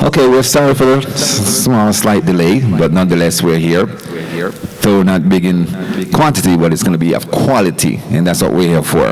Okay, we're sorry for the small, slight delay, but nonetheless, we're here. Though not big in quantity, but it's going to be of quality, and that's what we're here for.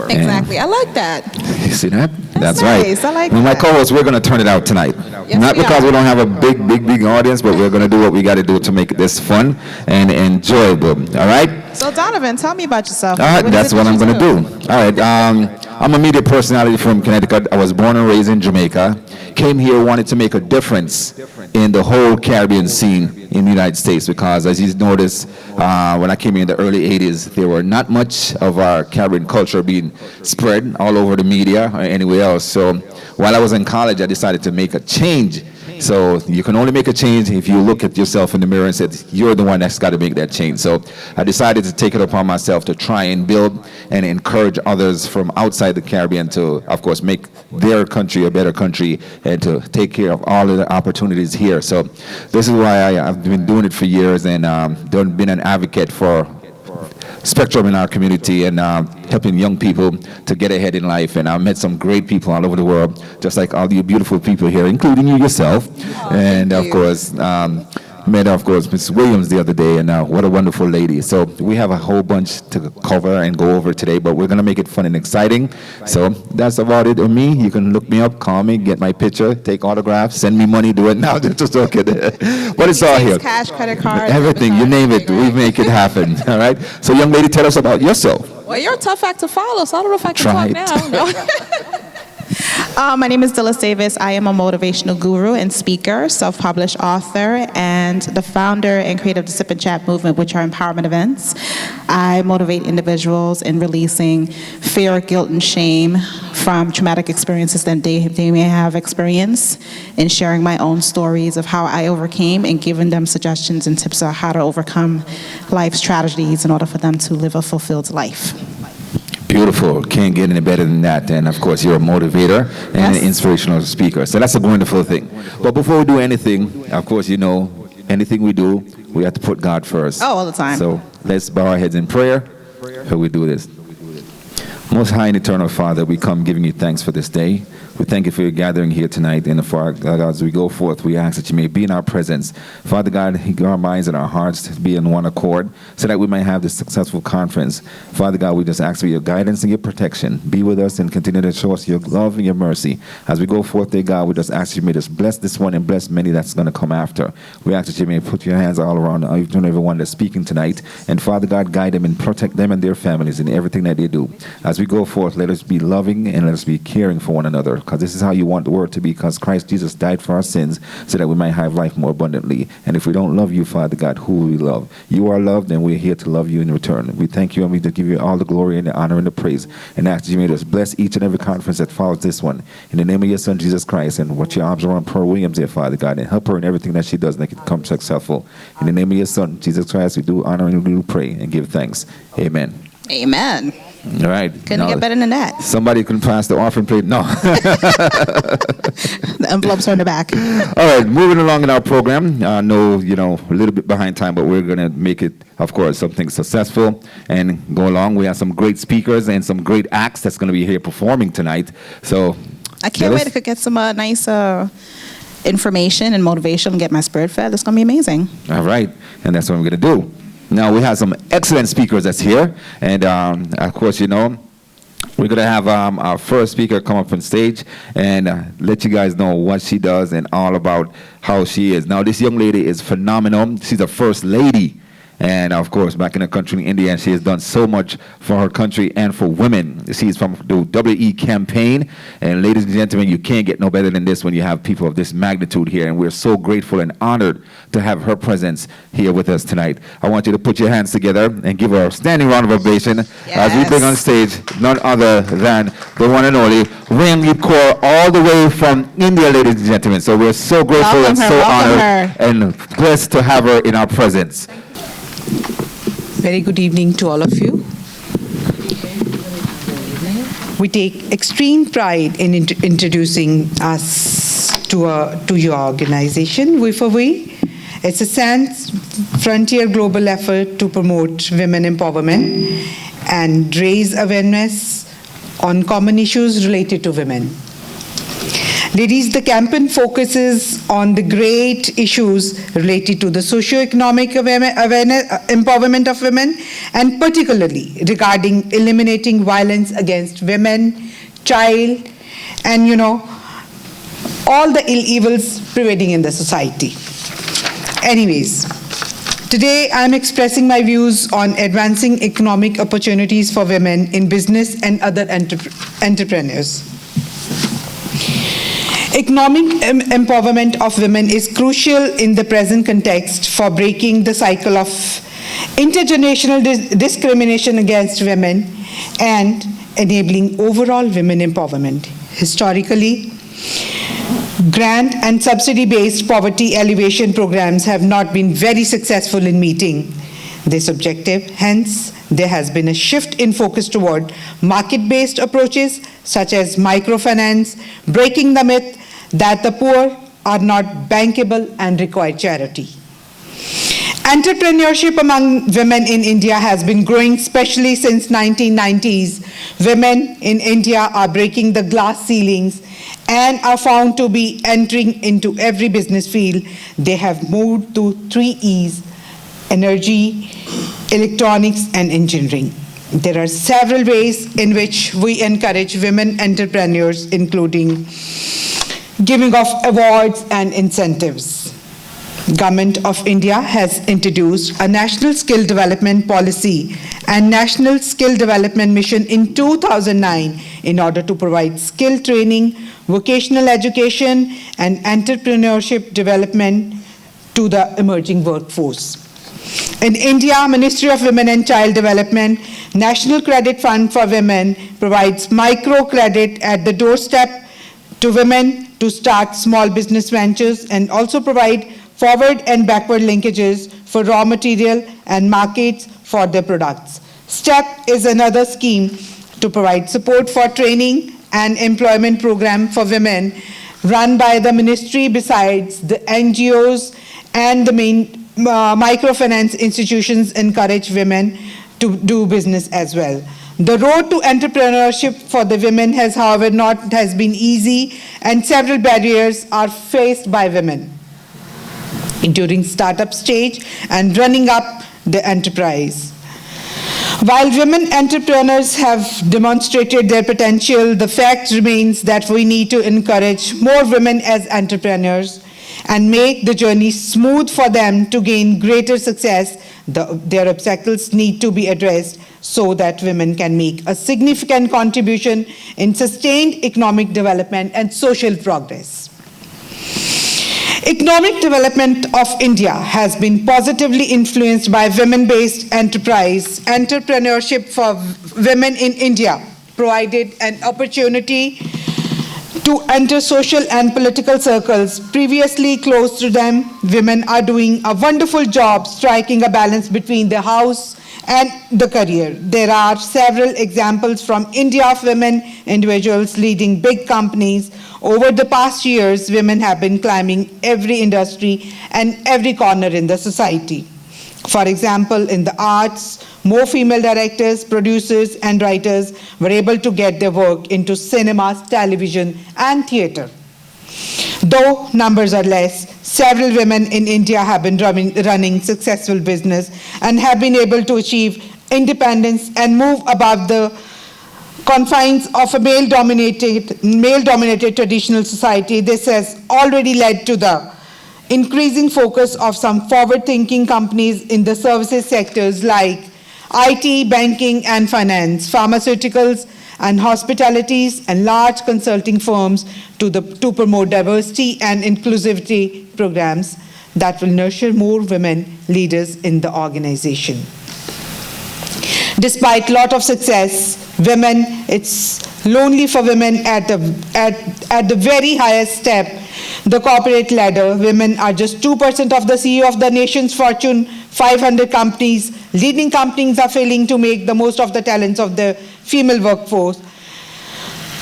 Exactly. I like that. You see that? That's nice. right. I like And my that. co-host, we're going to turn it out tonight. Yes, Not we because are. we don't have a big audience, but we're going to do what we got to do to make this fun and enjoyable. All right? So Donovan, tell me about yourself. All right, What is that's it what that I'm you going to do. All right, I'm a media personality from Connecticut. I was born and raised in Jamaica. Came here, wanted to make a difference in the whole Caribbean scene in the United States because, as you notice, when I came here in the early 80s, there were not much of our Caribbean culture being spread all over the media or anywhere else. So while I was in college, I decided to make a change. So you can only make a change if you look at yourself in the mirror and said, you're the one that's got to make that change. So I decided to take it upon myself to try and build and encourage others from outside the Caribbean to, of course, make their country a better country and to take care of all of the opportunities here. So this is why I've been doing it for years and been an advocate for spectrum in our community and helping young people to get ahead in life. And I've met some great people all over the world, just like all you beautiful people here, including you yourself. And of course, met, of course, Miss Williams the other day, and what a wonderful lady. So we have a whole bunch to cover and go over today, but we're going to make it fun and exciting. So that's about it on me. You can look me up, call me, get my picture, take autographs, send me money, do it now. Just okay. But it's all here. Cash, credit card, Everything, you name it, we make it happen. All right? So young lady, tell us about yourself. Well, you're a tough act to follow, so I don't know if I can Try talk now. No. My name is Dhylles Davis. I am a motivational guru and speaker, self-published author, and the founder and creator of the Sip and Chat movement, which are empowerment events. I motivate individuals in releasing fear, guilt, and shame from traumatic experiences that they may have experienced, and sharing my own stories of how I overcame and giving them suggestions and tips on how to overcome life's tragedies in order for them to live a fulfilled life. Beautiful. Can't get any better than that. And of course, you're a motivator and an inspirational speaker. So that's a wonderful thing. But before we do anything, of course, you know, anything we do, we have to put God first. Oh, all the time. So let's bow our heads in prayer before we do this. Most high and eternal Father, we come giving you thanks for this day. We thank you for your gathering here tonight. And for God, as we go forth, we ask that you may be in our presence. Father God, our minds and our hearts to be in one accord so that we may have this successful conference. Father God, we just ask for your guidance and your protection. Be with us and continue to show us your love and your mercy. As we go forth, dear God, we just ask you may just bless this one and bless many that's going to come after. We ask that you may put your hands all around each and everyone that's speaking tonight. And Father God, guide them and protect them and their families in everything that they do. As we go forth, let us be loving and let us be caring for one another, because this is how you want the world to be, because Christ Jesus died for our sins so that we might have life more abundantly. And if we don't love you, Father God, who will we love? You are loved, and we're here to love you in return. We thank you, and we give you all the glory and the honor and the praise, and ask that you may just bless each and every conference that follows this one. In the name of your Son, Jesus Christ, and watch your arms around Pearl Williams there, Father God, and help her in everything that she does and make it become successful. In the name of your Son, Jesus Christ, we do honor and we do pray and give thanks. Amen. Amen. All right. Couldn't get better than that. Somebody can pass the offering plate. No. The envelopes are in the back. All right, moving along in our program. I know, a little bit behind time, but we're going to make it, of course, something successful and go along. We have some great speakers and some great acts that's going to be here performing tonight. So I can't wait to get some nice information and motivation and get my spirit fed. It's going to be amazing. All right, and that's what we're going to do. Now, we have some excellent speakers that's here. And, of course, we're going to have our first speaker come up on stage and let you guys know what she does and all about how she is. Now, this young lady is phenomenal. She's a first lady. And, of course, back in the country in India, and she has done so much for her country and for women. She's from the WE campaign. And, ladies and gentlemen, you can't get no better than this when you have people of this magnitude here. And we're so grateful and honored to have her presence here with us tonight. I want you to put your hands together and give her a standing round of ovation as we bring on stage none other than the one and only Ranjit Kaur, all the way from India, ladies and gentlemen. So we're so grateful and so honored and blessed to have her in our presence. Very good evening to all of you. We take extreme pride in introducing us to your organization, WIFAWay. It's a Sans Frontier global effort to promote women empowerment and raise awareness on common issues related to women. Ladies, the campaign focuses on the great issues related to the socio-economic empowerment of women, and particularly regarding eliminating violence against women, child, and all the ill evils prevailing in the society. Anyways, today I am expressing my views on advancing economic opportunities for women in business and other entrepreneurs. Economic empowerment of women is crucial in the present context for breaking the cycle of intergenerational discrimination against women and enabling overall women empowerment. Historically, grant and subsidy-based poverty alleviation programs have not been very successful in meeting this objective. Hence, there has been a shift in focus toward market-based approaches such as microfinance, breaking the myth that the poor are not bankable and require charity. Entrepreneurship among women in India has been growing, especially since 1990s. Women in India are breaking the glass ceilings and are found to be entering into every business field. They have moved to 3 E's: energy, electronics, and engineering. There are several ways in which we encourage women entrepreneurs, including giving of awards and incentives. Government of India has introduced a national skill development policy and national skill development mission in 2009 in order to provide skill training, vocational education, and entrepreneurship development to the emerging workforce. In India, Ministry of Women and Child Development, National Credit Fund for Women provides microcredit at the doorstep to women to start small business ventures, and also provide forward and backward linkages for raw material and markets for their products. STEP is another scheme to provide support for training and employment program for women run by the ministry, besides the NGOs and the main microfinance institutions encourage women to do business as well. The road to entrepreneurship for the women has, however, not been easy, and several barriers are faced by women during startup stage and running up the enterprise. While women entrepreneurs have demonstrated their potential, the fact remains that we need to encourage more women as entrepreneurs and make the journey smooth for them to gain greater success. Their obstacles need to be addressed so that women can make a significant contribution in sustained economic development and social progress. Economic development of India has been positively influenced by women-based enterprise. Entrepreneurship for women in India provided an opportunity to enter social and political circles previously closed to them. Women are doing a wonderful job striking a balance between the house and the career. There are several examples from India of women individuals leading big companies. Over the past years, women have been climbing every industry and every corner in the society. For example, in the arts, more female directors, producers, and writers were able to get their work into cinemas, television, and theater. Though numbers are less, several women in India have been running successful business and have been able to achieve independence and move above the confines of a male-dominated traditional society. This has already led to the increasing focus of some forward-thinking companies in the services sectors like IT, banking and finance, pharmaceuticals and hospitalities, and large consulting firms to promote diversity and inclusivity programs that will nurture more women leaders in the organization. Despite a lot of success, it's lonely for women at the very highest step, the corporate ladder. Women are just 2% of the CEO of the nation's Fortune 500 companies. Leading companies are failing to make the most of the talents of the female workforce.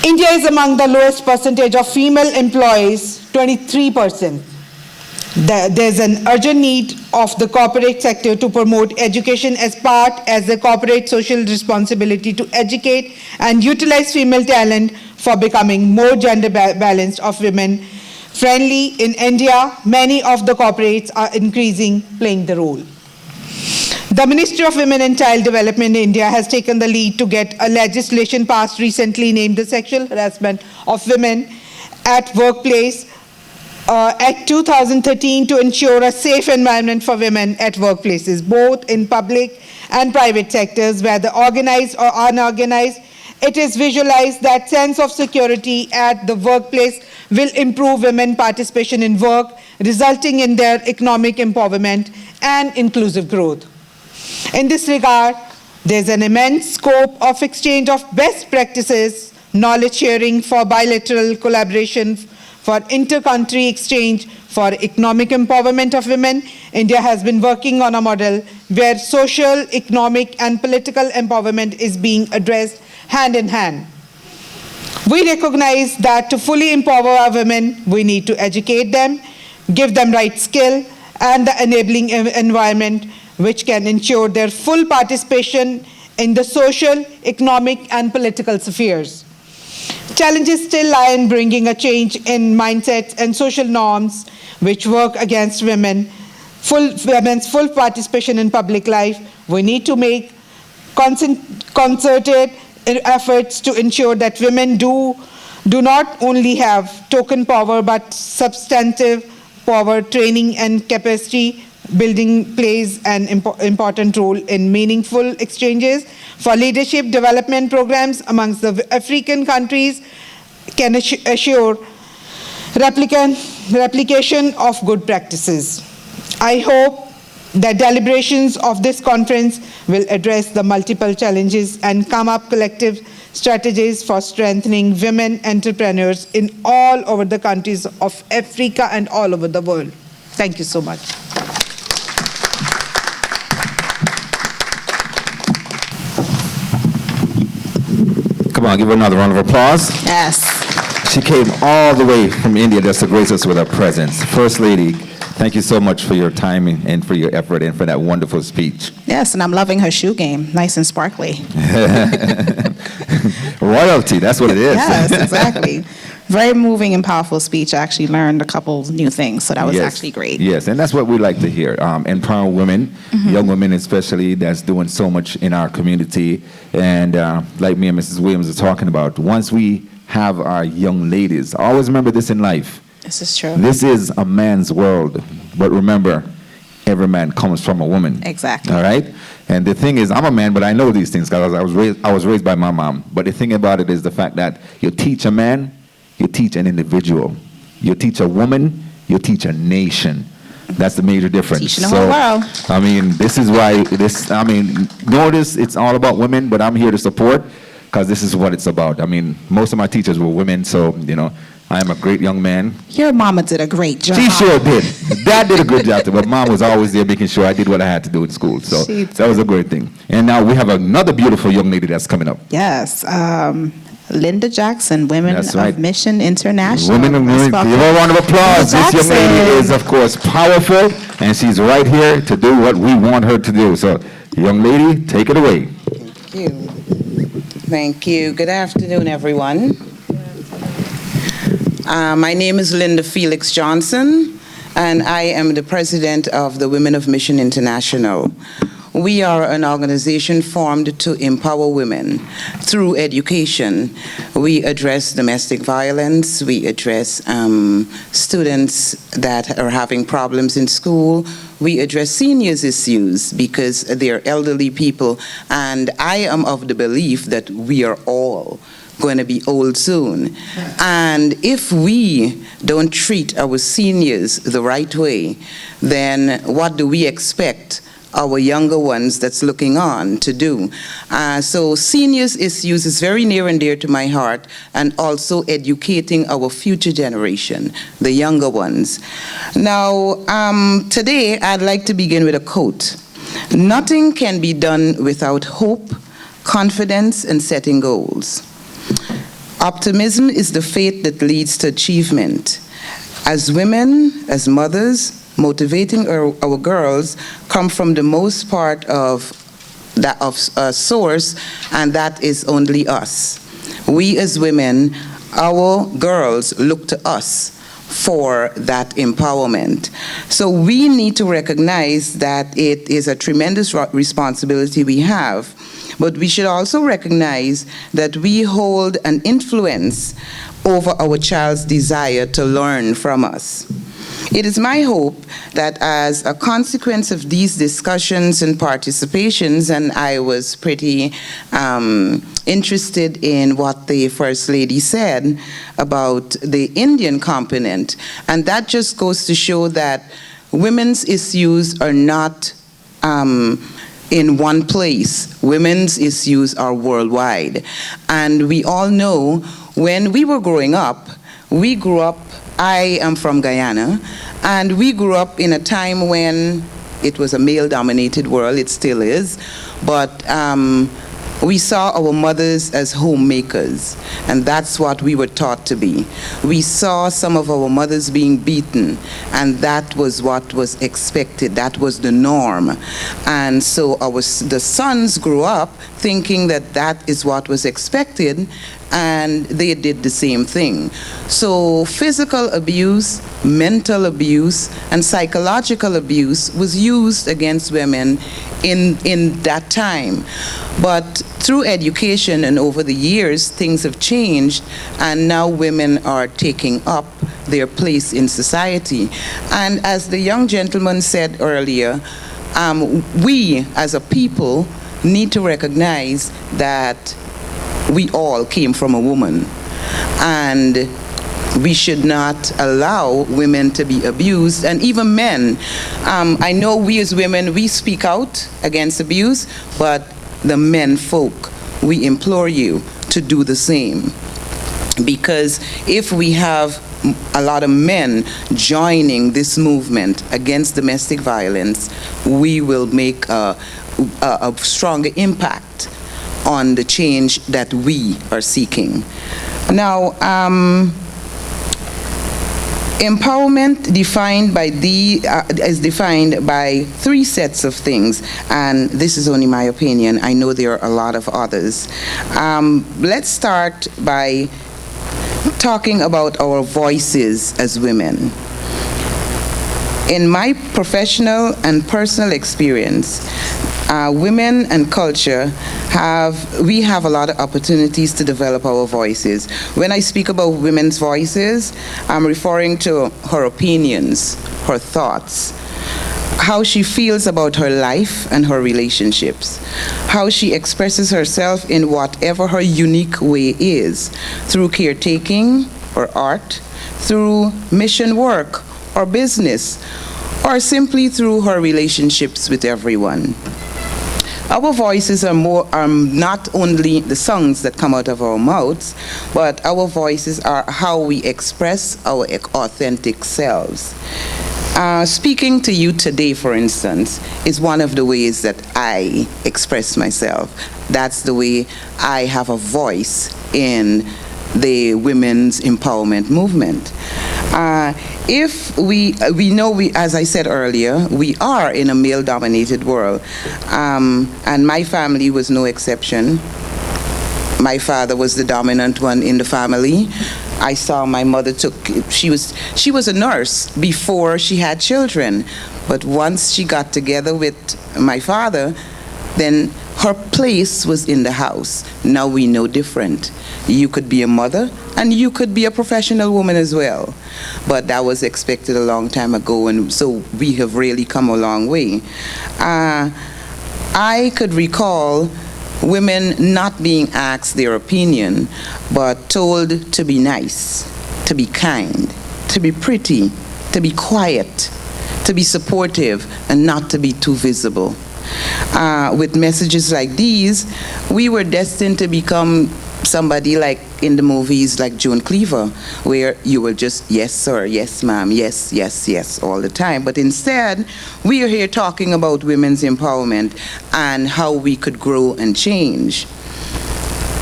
India is among the lowest percentage of female employees, 23%. There's an urgent need of the corporate sector to promote education as part of the corporate social responsibility to educate and utilize female talent for becoming more gender balanced of women friendly. In India, many of the corporates are increasing playing the role. The Ministry of Women and Child Development in India has taken the lead to get a legislation passed recently named the Sexual Harassment of Women at Workplace Act 2013 to ensure a safe environment for women at workplaces, both in public and private sectors, whether organized or unorganized. It is visualized that sense of security at the workplace will improve women's participation in work, resulting in their economic empowerment and inclusive growth. In this regard, there's an immense scope of exchange of best practices, knowledge sharing for bilateral collaboration, for inter-country exchange, for economic empowerment of women. India has been working on a model where social, economic, and political empowerment is being addressed hand in hand. We recognize that to fully empower our women, we need to educate them, give them right skill, and the enabling environment which can ensure their full participation in the social, economic, and political spheres. Challenges still lie in bringing a change in mindsets and social norms which work against women's full participation in public life. We need to make concerted efforts to ensure that women do not only have token power but substantive power. Training and capacity building plays an important role in meaningful exchanges. For leadership development programs amongst the African countries can assure replication of good practices. I hope that deliberations of this conference will address the multiple challenges and come up collective strategies for strengthening women entrepreneurs in all over the countries of Africa and all over the world. Thank you so much. Come on, give her another round of applause. Yes. She came all the way from India just to grace us with her presence. First Lady, thank you so much for your time and for your effort and for that wonderful speech. Yes, and I'm loving her shoe game. Nice and sparkly. Royalty, that's what it is. Yes, exactly. Very moving and powerful speech. I actually learned a couple new things, so that was actually great. Yes, and that's what we like to hear. Empower women, young women especially, that's doing so much in our community. And like me and Mrs. Williams are talking about, once we have our young ladies, always remember this in life. This is true. This is a man's world, but remember, every man comes from a woman. Exactly. All right? And the thing is, I'm a man, but I know these things because I was raised by my mom. But the thing about it is the fact that you teach a man, you teach an individual. You teach a woman, you teach a nation. That's the major difference. Teaching the whole world. I mean, this is why notice it's all about women, but I'm here to support because this is what it's about. I mean, most of my teachers were women, so, I am a great young man. Your mama did a great job. She sure did. Dad did a good job too, but mom was always there making sure I did what I had to do in school. So that was a great thing. And now we have another beautiful young lady that's coming up. Yes. Linda Jackson, Women That's right. of Mission International. Women of Mission. Give her a round of applause. This young lady is, of course, powerful, and she's right here to do what we want her to do. So, young lady, take it away. Thank you. Thank you. Good afternoon, everyone. My name is Linda Felix Johnson, and I am the president of the Women of Mission International. We are an organization formed to empower women through education. We address domestic violence. We address students that are having problems in school. We address seniors issues because they're elderly people. And I am of the belief that we are all going to be old soon. And if we don't treat our seniors the right way, then what do we expect our younger ones that's looking on to do? So seniors issues is very near and dear to my heart, and also educating our future generation, the younger ones. Now, today I'd like to begin with a quote. Nothing can be done without hope, confidence, and setting goals. Optimism is the faith that leads to achievement. As women, as mothers, motivating our girls come from the most part of source, and that is only us. We as women our girls look to us for that empowerment. So we need to recognize that it is a tremendous responsibility we have, but we should also recognize that we hold an influence over our child's desire to learn from us. It is my hope that as a consequence of these discussions and participations, and I was pretty interested in what the First Lady said about the Indian component, and that just goes to show that women's issues are not in one place. Women's issues are worldwide. And we all know when we were growing up, we grew up, I am from Guyana, and we grew up in a time when it was a male-dominated world, it still is, but we saw our mothers as homemakers, and that's what we were taught to be. We saw some of our mothers being beaten, and that was what was expected. That was the norm. And so the sons grew up thinking that that is what was expected, and they did the same thing. So physical abuse, mental abuse, and psychological abuse was used against women in that time. But through education and over the years, things have changed, and now women are taking up their place in society. And as the young gentleman said earlier, we as a people need to recognize that we all came from a woman, and we should not allow women to be abused, and even men. I know we as women, we speak out against abuse, but the men folk, we implore you to do the same. Because if we have a lot of men joining this movement against domestic violence, we will make a stronger impact on the change that we are seeking. Now, empowerment is defined by three sets of things, and this is only my opinion. I know there are a lot of others. Let's start by talking about our voices as women. In my professional and personal experience, women and culture we have a lot of opportunities to develop our voices. When I speak about women's voices, I'm referring to her opinions, her thoughts, how she feels about her life and her relationships, how she expresses herself in whatever her unique way is, through caretaking or art, through mission work or business, or simply through her relationships with everyone. Our voices are not only the songs that come out of our mouths, but our voices are how we express our authentic selves. Speaking to you today, for instance, is one of the ways that I express myself. That's the way I have a voice in the women's empowerment movement. If we know, as I said earlier, we are in a male-dominated world, and my family was no exception. My father was the dominant one in the family. I saw my mother she was a nurse before she had children, but once she got together with my father, then her place was in the house. Now we know different. You could be a mother, and you could be a professional woman as well. But that was expected a long time ago, and so we have really come a long way. I could recall women not being asked their opinion, but told to be nice, to be kind, to be pretty, to be quiet, to be supportive, and not to be too visible. With messages like these, we were destined to become somebody like in the movies like Joan Cleaver, where you will just, yes sir, yes ma'am, yes, yes, yes, all the time. But instead, we are here talking about women's empowerment and how we could grow and change.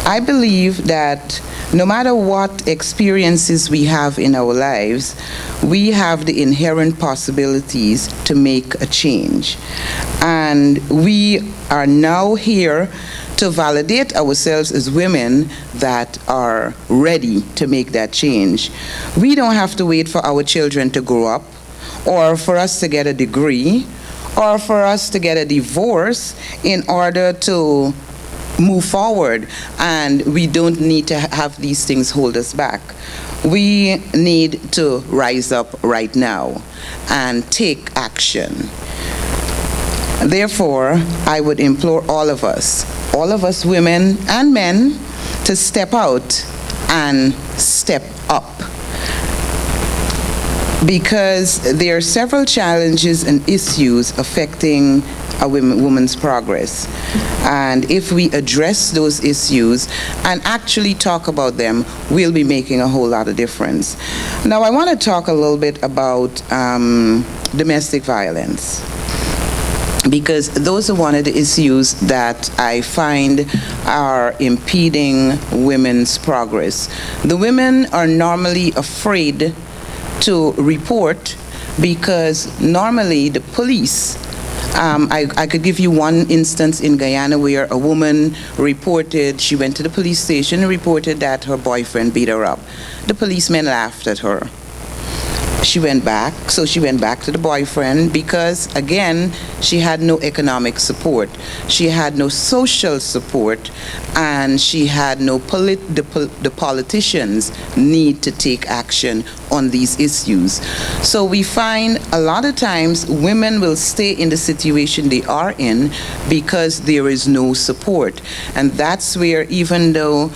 I believe that no matter what experiences we have in our lives, we have the inherent possibilities to make a change. And we are now here to validate ourselves as women that are ready to make that change. We don't have to wait for our children to grow up, or for us to get a degree, or for us to get a divorce in order to move forward, and we don't need to have these things hold us back. We need to rise up right now and take action. Therefore, I would implore all of us women and men, to step out and step up. Because there are several challenges and issues affecting a woman's progress. And if we address those issues and actually talk about them, we'll be making a whole lot of difference. Now, I want to talk a little bit about domestic violence, because those are one of the issues that I find are impeding women's progress. The women are normally afraid to report because normally the police, I could give you one instance in Guyana where a woman reported, she went to the police station and reported that her boyfriend beat her up. The policemen laughed at her. She went back to the boyfriend because, again, she had no economic support. She had no social support, and she had no the politicians need to take action on these issues. So we find a lot of times women will stay in the situation they are in because there is no support. And that's where, even though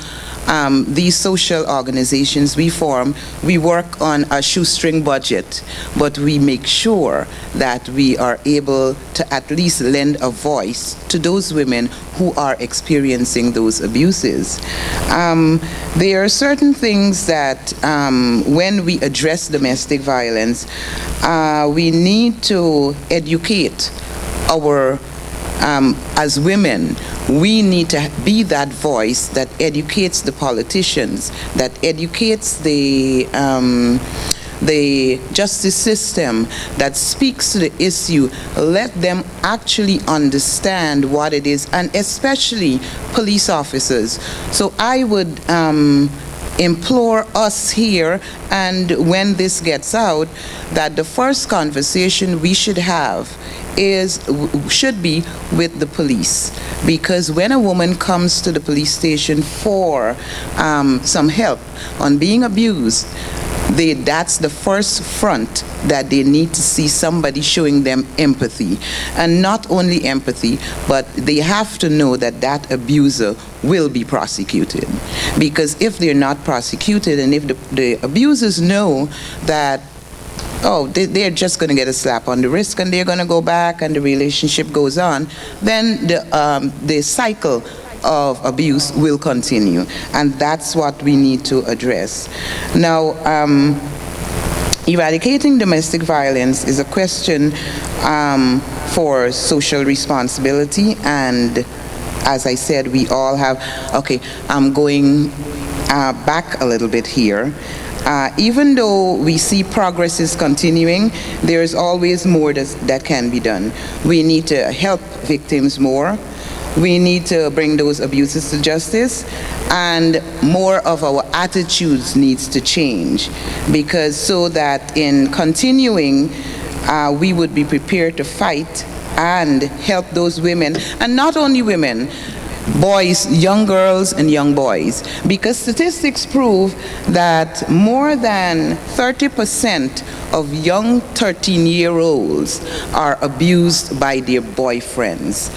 these social organizations we form, we work on a shoestring budget, but we make sure that we are able to at least lend a voice to those women who are experiencing those abuses. There are certain things that when we address domestic violence, we need to educate our as women. We need to be that voice that educates the politicians, that educates the justice system, that speaks to the issue. Let them actually understand what it is, and especially police officers. So I would implore us here, and when this gets out, that the first conversation we should have should be with the police. Because when a woman comes to the police station for some help on being abused, that's the first front that they need to see somebody showing them empathy. And not only empathy, but they have to know that that abuser will be prosecuted. Because if they're not prosecuted, and if the abusers know that, oh, they're just going to get a slap on the wrist and they're going to go back and the relationship goes on, then the cycle of abuse will continue. And that's what we need to address. Now, eradicating domestic violence is a question for social responsibility, and as I said, we all have, okay, I'm going back a little bit here. Even though we see progress is continuing, there is always more that can be done. We need to help victims more. We need to bring those abuses to justice, and more of our attitudes needs to change, because so that in continuing, we would be prepared to fight and help those women, and not only women, boys, young girls and young boys, because statistics prove that more than 30% of young 13-year-olds are abused by their boyfriends.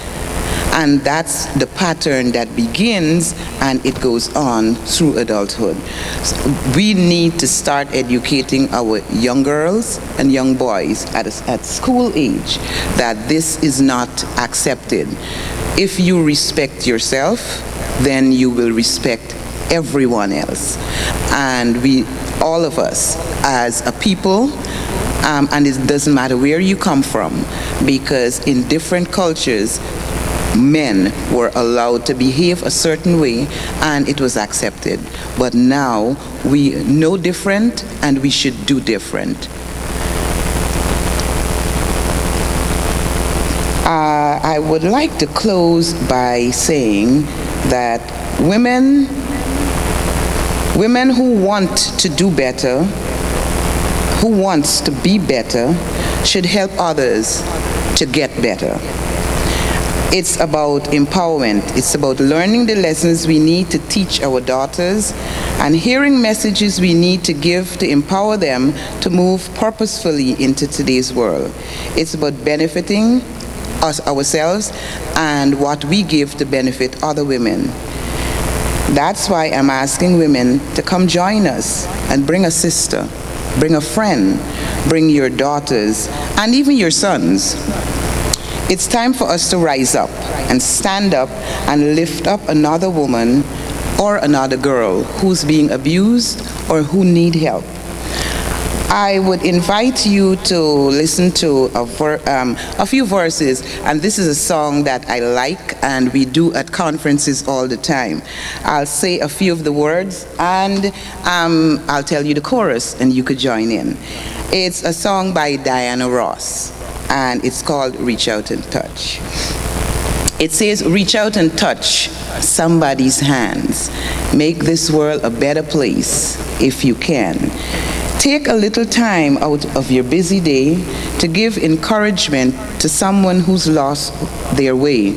And that's the pattern that begins and it goes on through adulthood. So we need to start educating our young girls and young boys at school age that this is not accepted. If you respect yourself, then you will respect everyone else. And we, all of us, as a people, and it doesn't matter where you come from, because in different cultures, men were allowed to behave a certain way and it was accepted. But now we know different and we should do different. I would like to close by saying that women who want to do better, who wants to be better, should help others to get better. It's about empowerment. It's about learning the lessons we need to teach our daughters and hearing messages we need to give to empower them to move purposefully into today's world. It's about benefiting us ourselves and what we give to benefit other women. That's why I'm asking women to come join us and bring a sister, bring a friend, bring your daughters, and even your sons. It's time for us to rise up and stand up and lift up another woman or another girl who's being abused or who need help. I would invite you to listen to a few verses, and this is a song that I like and we do at conferences all the time. I'll say a few of the words and I'll tell you the chorus and you could join in. It's a song by Diana Ross and it's called Reach Out and Touch. It says, reach out and touch somebody's hands. Make this world a better place if you can. Take a little time out of your busy day to give encouragement to someone who's lost their way.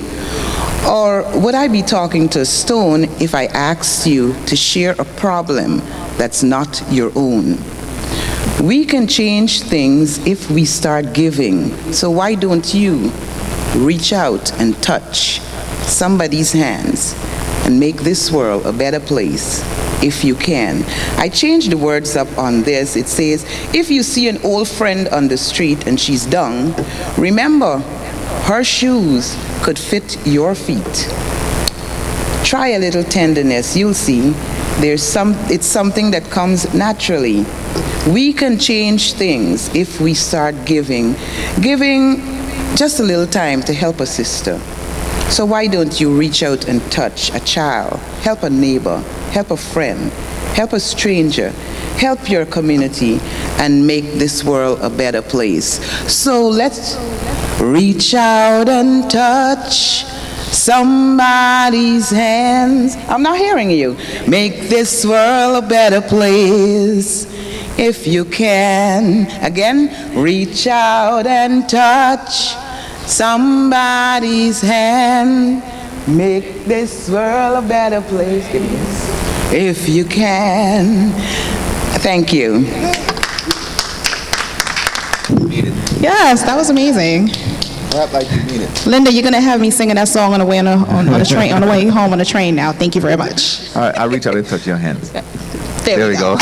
Or would I be talking to a stone if I asked you to share a problem that's not your own? We can change things if we start giving. So why don't you reach out and touch somebody's hands and make this world a better place if you can. I changed the words up on this. It says, if you see an old friend on the street and she's down, remember her shoes could fit your feet. Try a little tenderness. You'll see it's something that comes naturally. We can change things if we start giving just a little time to help a sister. So why don't you reach out and touch a child, help a neighbor, help a friend, help a stranger, help your community, and make this world a better place. So let's reach out and touch somebody's hands. I'm not hearing you. Make this world a better place if you can. Again, reach out and touch somebody's hand. Make this world a better place if you can. Thank you. Yes, that was amazing. Like you mean it. Linda, you're gonna have me singing that song on the way on the train, on the way home on the train now. Thank you very much. All right, I'll reach out and touch your hands. There we go.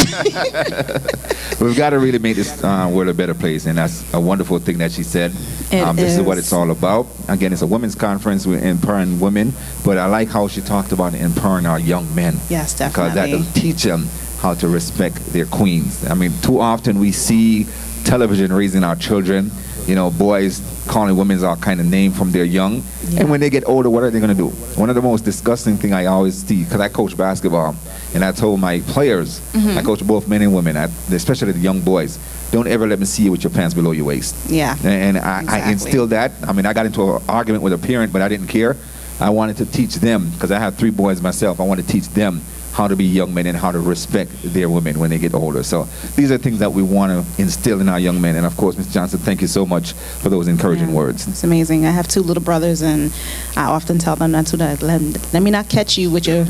We've got to really make this world a better place, and that's a wonderful thing that she said. This is what it's all about. Again, it's a women's conference. We're empowering women, but I like how she talked about empowering our young men. Yes, definitely. Because that will teach them how to respect their queens. I mean, too often we see television raising our children, you know, boys calling women all kind of name from their young. Yeah. And when they get older, what are they going to do? One of the most disgusting thing I always see, because I coach basketball, and I told my players, I coach both men and women, especially the young boys, don't ever let me see you with your pants below your waist. Yeah. And I instilled that. I mean, I got into an argument with a parent, but I didn't care. I wanted to teach them, because I have 3 boys myself, I want to teach them how to be young men and how to respect their women when they get older. So these are things that we want to instill in our young men. And of course, Ms. Johnson, thank you so much for those encouraging words. It's amazing. I have 2 little brothers, and I often tell them not to let me not catch you with your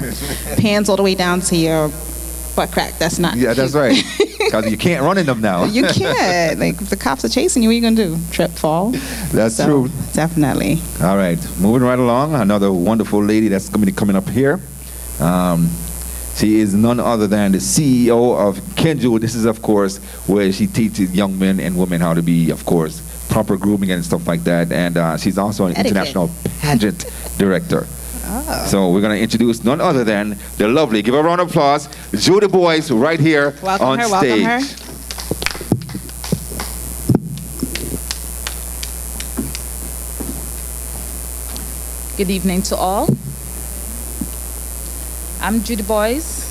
pants all the way down to your butt crack. That's not Yeah, that's right. Because you can't run in them now. You can't. Like, if the cops are chasing you, what are you going to do? Trip, fall? That's true. Definitely. All right. Moving right along, another wonderful lady that's going to be coming up here. She is none other than the CEO of Kenju. This is, of course, where she teaches young men and women how to be, of course, proper grooming and stuff like that. And she's also an international pageant director. Oh. So we're going to introduce none other than the lovely, give a round of applause, Judy Boyce right here on stage. Welcome her. Good evening to all. I'm Judy Boyce,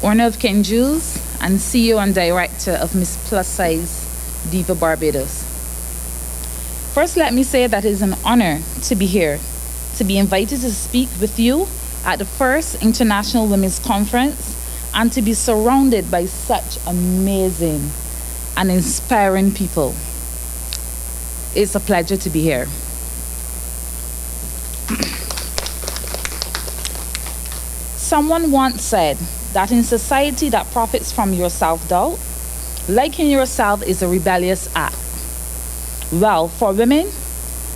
owner of Ken Jules and CEO and director of Miss Plus Size Diva Barbados. First, let me say that it is an honor to be here, to be invited to speak with you at the first International Women's Conference and to be surrounded by such amazing and inspiring people. It's a pleasure to be here. Someone once said that in society that profits from your self-doubt, liking yourself is a rebellious act. Well, for women,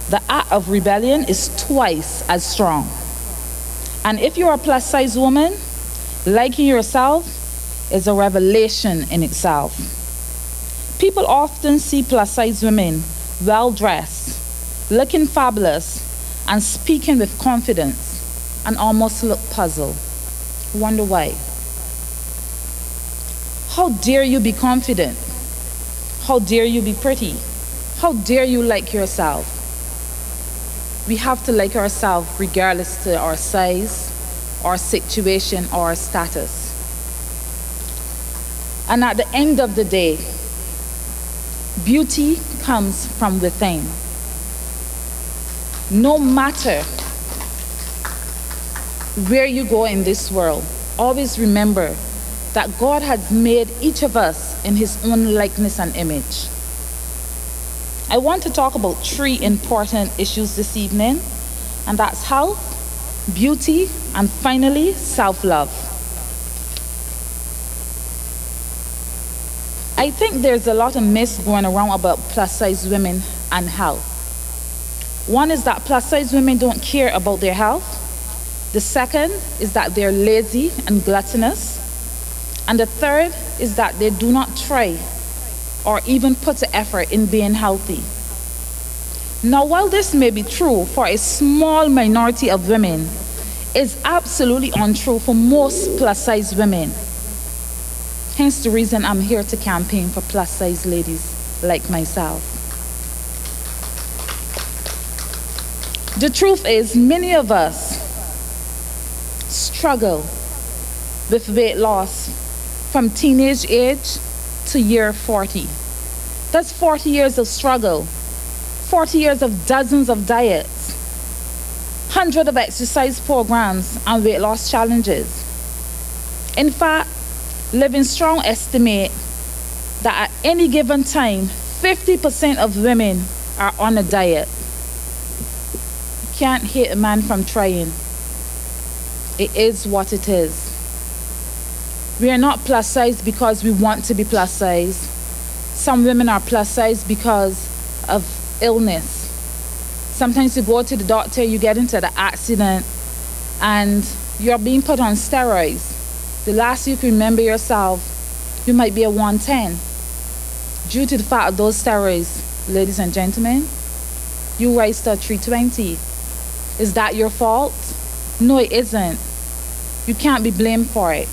the act of rebellion is twice as strong. And if you're a plus-size woman, liking yourself is a revelation in itself. People often see plus-size women well-dressed, looking fabulous, and speaking with confidence, and almost look puzzled. Wonder why. How dare you be confident? How dare you be pretty? How dare you like yourself? We have to like ourselves regardless to our size, our situation, or our status. And at the end of the day, beauty comes from within. No matter where you go in this world, always remember that God has made each of us in his own likeness and image. I want to talk about 3 important issues this evening, and that's health, beauty, and finally, self-love. I think there's a lot of myths going around about plus-size women and health. One is that plus-size women don't care about their health. The second is that they're lazy and gluttonous. And the third is that they do not try or even put the effort in being healthy. Now, while this may be true for a small minority of women, it's absolutely untrue for most plus-size women. Hence the reason I'm here to campaign for plus-size ladies like myself. The truth is, many of us struggle with weight loss from teenage age to year 40. That's 40 years of struggle, 40 years of dozens of diets, hundreds of exercise programs and weight loss challenges. In fact, Living Strong estimate that at any given time, 50% of women are on a diet. You can't hate a man from trying. It is what it is. We are not plus size because we want to be plus size. Some women are plus size because of illness. Sometimes you go to the doctor, you get into the accident, and you're being put on steroids. The last you can remember yourself, you might be a 110. Due to the fact of those steroids, ladies and gentlemen, you rise to a 320. Is that your fault? No, it isn't. You can't be blamed for it.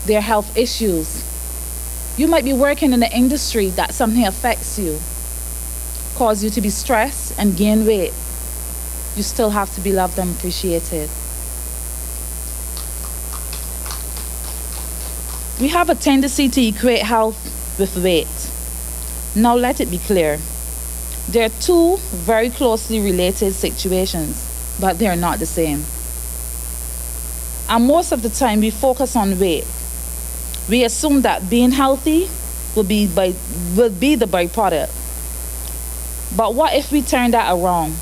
There are health issues. You might be working in an industry that something affects you, cause you to be stressed and gain weight. You still have to be loved and appreciated. We have a tendency to equate health with weight. Now let it be clear. There are 2 very closely related situations, but they're not the same. And most of the time we focus on weight. We assume that being healthy will be the byproduct. But what if we turn that around?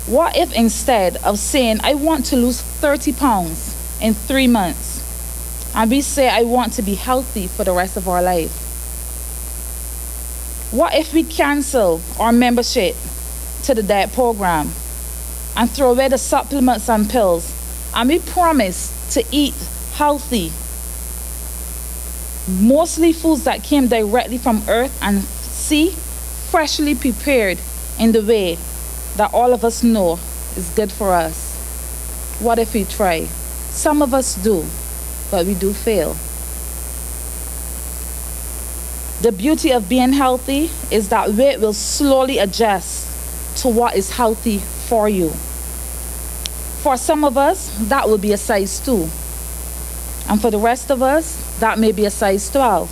What if instead of saying, I want to lose 30 pounds in 3 months, and we say, I want to be healthy for the rest of our life? What if we cancel our membership to the diet program and throw away the supplements and pills, and we promise to eat healthy, mostly foods that came directly from earth and sea, freshly prepared in the way that all of us know is good for us? What if we try? Some of us do, but we do fail. The beauty of being healthy is that weight will slowly adjust to what is healthy for you. For some of us, that will be a size 2. And for the rest of us, that may be a size 12.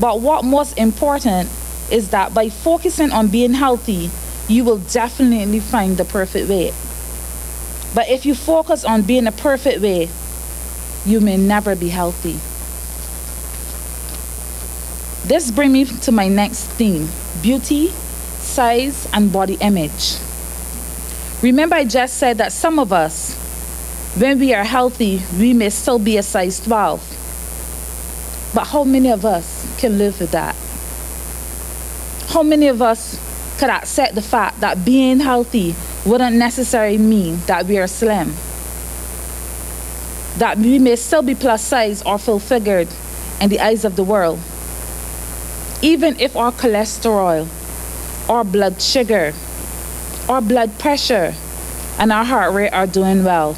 But what most important is that by focusing on being healthy, you will definitely find the perfect weight. But if you focus on being a perfect way, you may never be healthy. This brings me to my next theme: beauty, size, and body image. Remember, I just said that some of us, when we are healthy, we may still be a size 12. But how many of us can live with that? How many of us could accept the fact that being healthy wouldn't necessarily mean that we are slim? That we may still be plus size or full figured in the eyes of the world, even if our cholesterol, our blood sugar, our blood pressure, and our heart rate are doing well.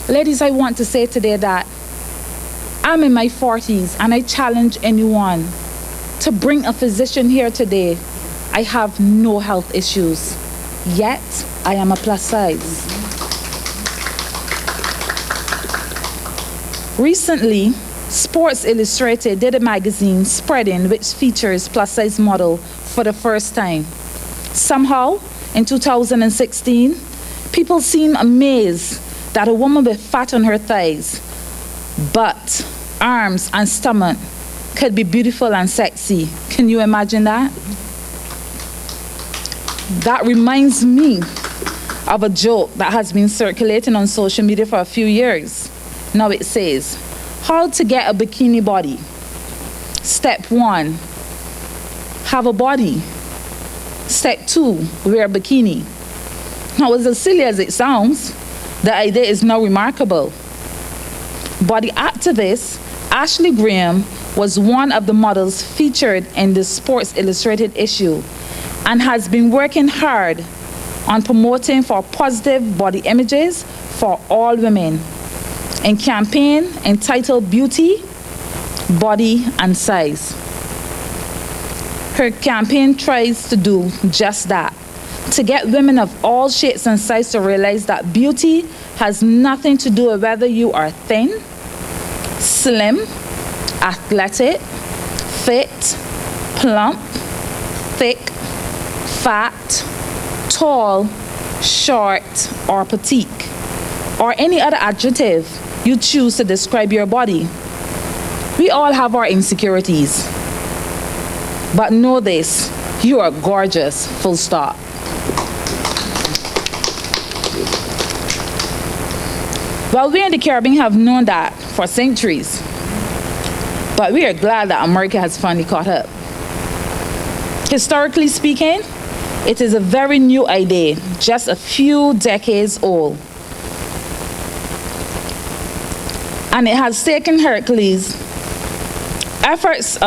Ladies, I want to say today that I'm in my 40s and I challenge anyone to bring a physician here today. I have no health issues, yet I am a plus size. Recently, Sports Illustrated did a magazine spreading which features plus size model for the first time. Somehow, in 2016, people seem amazed that a woman with fat on her thighs, butt, arms, and stomach could be beautiful and sexy. Can you imagine that? That reminds me of a joke that has been circulating on social media for a few years. Now it says, how to get a bikini body. Step 1, have a body. Step 2, wear a bikini. Now, as silly as it sounds, the idea is now remarkable. Body activist Ashley Graham was one of the models featured in the Sports Illustrated issue and has been working hard on promoting for positive body images for all women in campaign entitled Beauty, Body, and Size. Her campaign tries to do just that, to get women of all shapes and sizes to realize that beauty has nothing to do with whether you are thin, slim, athletic, fit, plump, thick, fat, tall, short, or petite, or any other adjective you choose to describe your body. We all have our insecurities. But know this, you are gorgeous, full stop. Well, we in the Caribbean have known that for centuries. But we are glad that America has finally caught up. Historically speaking, it is a very new idea, just a few decades old. And it has taken Hercules, efforts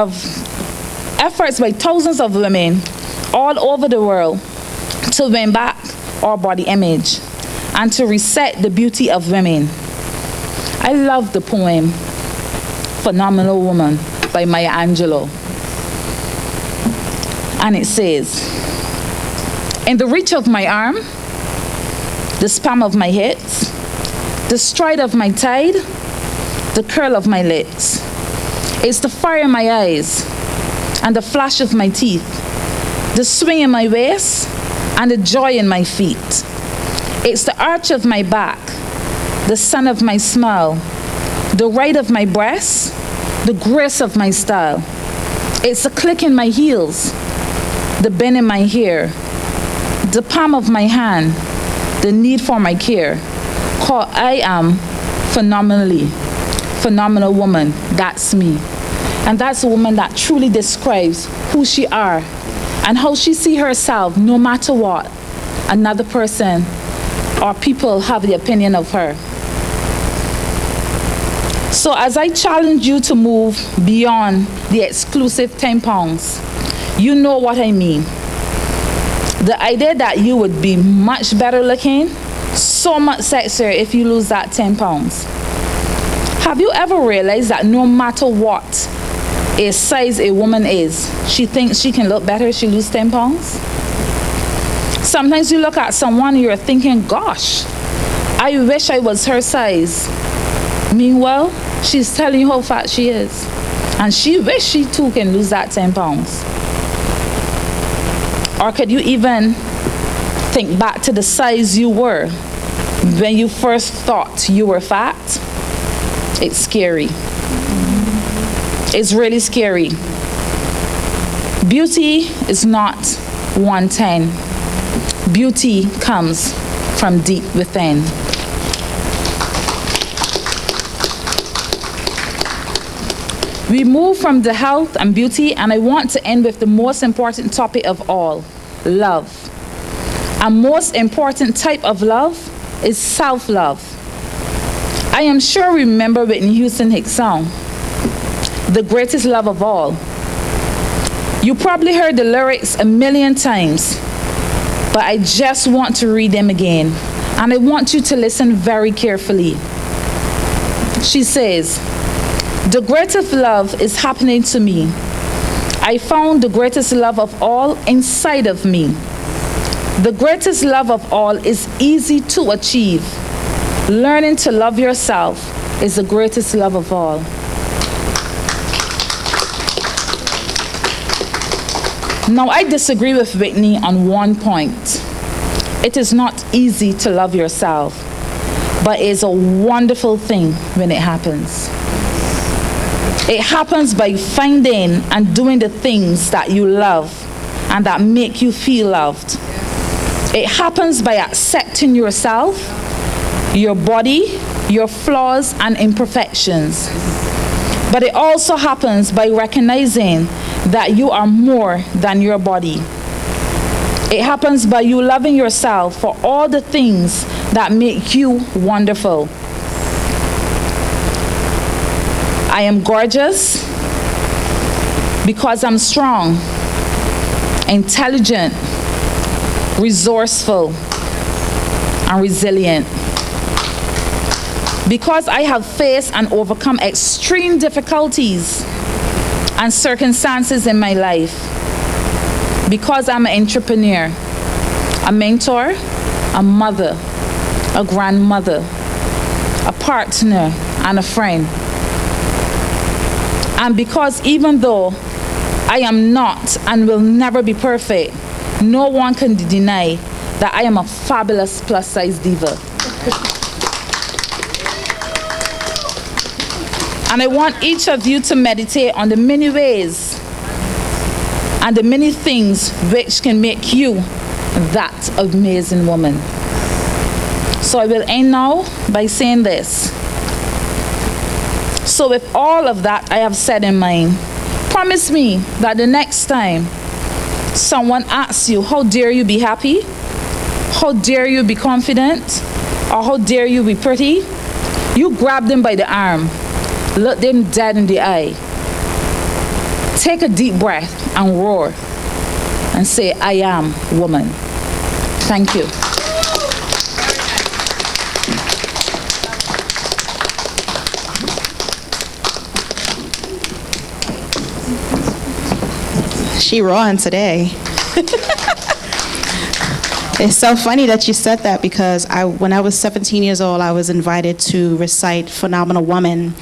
by thousands of women all over the world to win back our body image and to reset the beauty of women. I love the poem Phenomenal Woman by Maya Angelou. And it says, in the reach of my arm, the span of my hips, the stride of my tide, the curl of my lips, it's the fire in my eyes and the flash of my teeth, the swing in my waist and the joy in my feet. It's the arch of my back, the sun of my smile, the ride of my breasts, the grace of my style. It's the click in my heels, the bend in my hair, the palm of my hand, the need for my care. Call I am phenomenal woman. That's me. And that's a woman that truly describes who she are and how she sees herself no matter what another person or people have the opinion of her. So as I challenge you to move beyond the exclusive 10 pounds, you know what I mean. The idea that you would be much better looking, so much sexier if you lose that 10 pounds. Have you ever realized that no matter what a size a woman is, she thinks she can look better if she loses 10 pounds? Sometimes you look at someone and you're thinking, gosh, I wish I was her size. Meanwhile, she's telling you how fat she is. And she wishes she too can lose that 10 pounds. Or could you even think back to the size you were when you first thought you were fat? It's scary. It's really scary. Beauty is not 110. Beauty comes from deep within. We move from the health and beauty, and I want to end with the most important topic of all, love. A most important type of love is self-love. I am sure you remember Whitney Houston Hicks' song, The Greatest Love of All. You probably heard the lyrics a million times, but I just want to read them again, and I want you to listen very carefully. She says, the greatest love is happening to me. I found the greatest love of all inside of me. The greatest love of all is easy to achieve. Learning to love yourself is the greatest love of all. Now, I disagree with Whitney on one point. It is not easy to love yourself, but it's a wonderful thing when it happens. It happens by finding and doing the things that you love and that make you feel loved. It happens by accepting yourself, your body, your flaws and imperfections. But it also happens by recognizing that you are more than your body. It happens by you loving yourself for all the things that make you wonderful. I am gorgeous because I'm strong, intelligent, resourceful, and resilient. Because I have faced and overcome extreme difficulties and circumstances in my life. Because I'm an entrepreneur, a mentor, a mother, a grandmother, a partner, and a friend. And because even though I am not and will never be perfect, no one can deny that I am a fabulous plus-size diva. And I want each of you to meditate on the many ways and the many things which can make you that amazing woman. So I will end now by saying this. So with all of that I have said in mind, promise me that the next time someone asks you, how dare you be happy? How dare you be confident? Or how dare you be pretty? You grab them by the arm, look them dead in the eye, take a deep breath and roar and say, I am woman. Thank you. She rawing today. It's so funny that you said that because when I was 17 years old, I was invited to recite Phenomenal Woman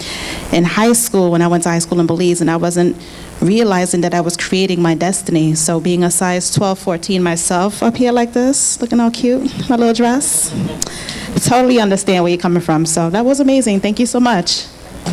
in high school when I went to high school in Belize, and I wasn't realizing that I was creating my destiny. So being a size 12, 14 myself up here like this, looking all cute, my little dress, totally understand where you're coming from. So that was amazing. Thank you so much.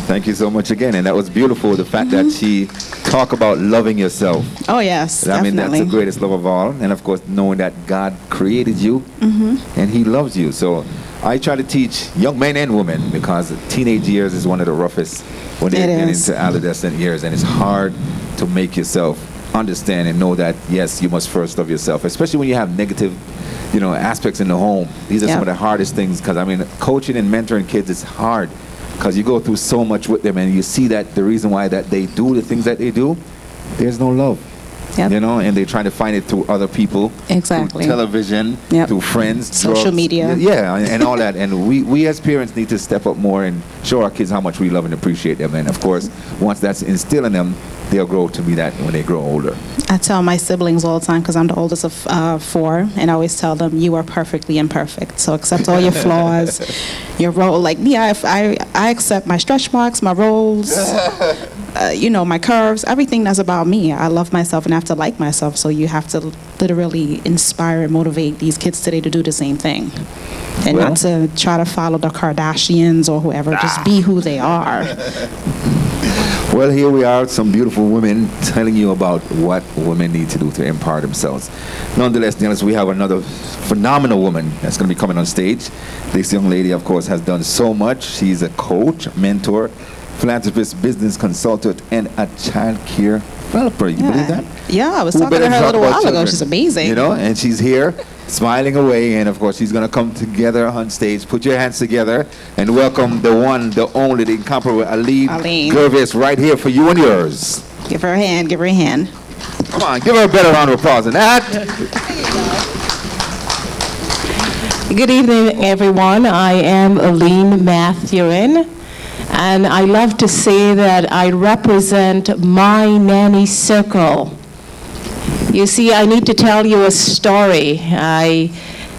Thank you so much again. And that was beautiful, the fact that she talked about loving yourself. Oh, yes, I mean, definitely. that's the greatest love of all. And of course, knowing that God created you and He loves you. So I try to teach young men and women, because teenage years is one of the roughest when they get into adolescent years. And it's hard to make yourself understand and know that, yes, you must first love yourself, especially when you have negative, aspects in the home. These are some of the hardest things, because, I mean, coaching and mentoring kids is hard, because you go through so much with them and you see that the reason why that they do the things that they do, there's no love. Yep. You know, and they're trying to find it through other people, Exactly. through television, Yep. through friends, Social drugs, media. yeah, and all that. And we as parents need to step up more and show our kids how much we love and appreciate them. And of course, once that's instilled in them, they'll grow to be that when they grow older. I tell my siblings all the time, because I'm the oldest of 4, and I always tell them, you are perfectly imperfect. So accept all your flaws, your role. Like me, I accept my stretch marks, my rolls, my curves, everything that's about me. I love myself and I have to like myself. So you have to literally inspire and motivate these kids today to do the same thing. And Well. not to try to follow the Kardashians or whoever. Just be who they are. Well, here we are, some beautiful women telling you about what women need to do to empower themselves. Nonetheless, Dhylles, we have another phenomenal woman that's going to be coming on stage. This young lady, of course, has done so much. She's a coach, mentor, philanthropist, business consultant, and a child care developer. You believe that? Yeah, I was Who talking better to her a talk little about while ago. children? She's amazing. You know, and she's here smiling away, and of course she's going to come together on stage. Put your hands together and welcome the one, the only, the incomparable Aline Gervais right here for you and yours. Give her a hand, give her a hand. Come on, give her a better round of applause than that. Good evening, everyone. I am Aline Mathurin, and I love to say that I represent my nanny circle. You see, I need to tell you a story. I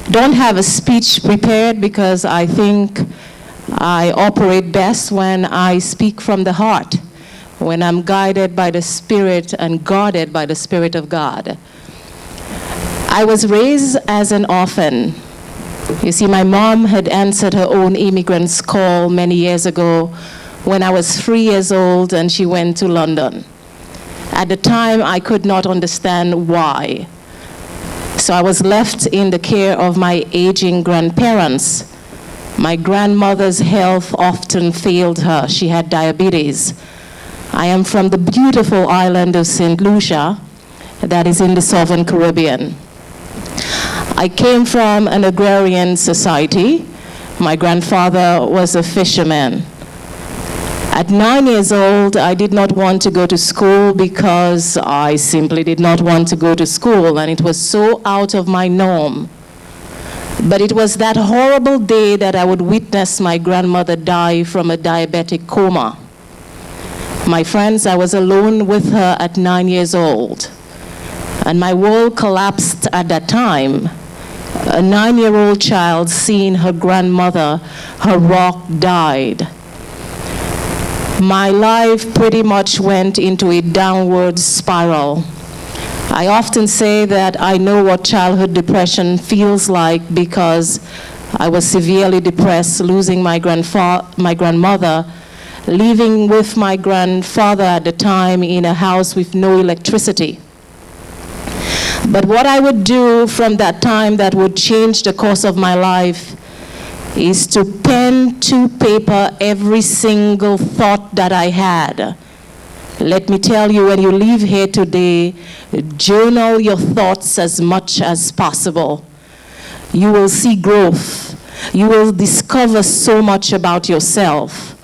don't have a speech prepared because I think I operate best when I speak from the heart, when I'm guided by the Spirit and guarded by the Spirit of God. I was raised as an orphan. You see, my mom had answered her own immigrant's call many years ago when I was 3 years old and she went to London. At the time, I could not understand why. So I was left in the care of my aging grandparents. My grandmother's health often failed her. She had diabetes. I am from the beautiful island of St. Lucia, that is in the Southern Caribbean. I came from an agrarian society. My grandfather was a fisherman. At 9 years old, I did not want to go to school because I simply did not want to go to school, and it was so out of my norm. But it was that horrible day that I would witness my grandmother die from a diabetic coma. My friends, I was alone with her at 9 years old, and my world collapsed at that time. A 9-year-old child seeing her grandmother, her rock, died. My life pretty much went into a downward spiral. I often say that I know what childhood depression feels like because I was severely depressed, losing my grandmother, living with my grandfather at the time in a house with no electricity. But what I would do from that time that would change the course of my life is to pen to paper every single thought that I had. Let me tell you, when you leave here today, journal your thoughts as much as possible. You will see growth. You will discover so much about yourself.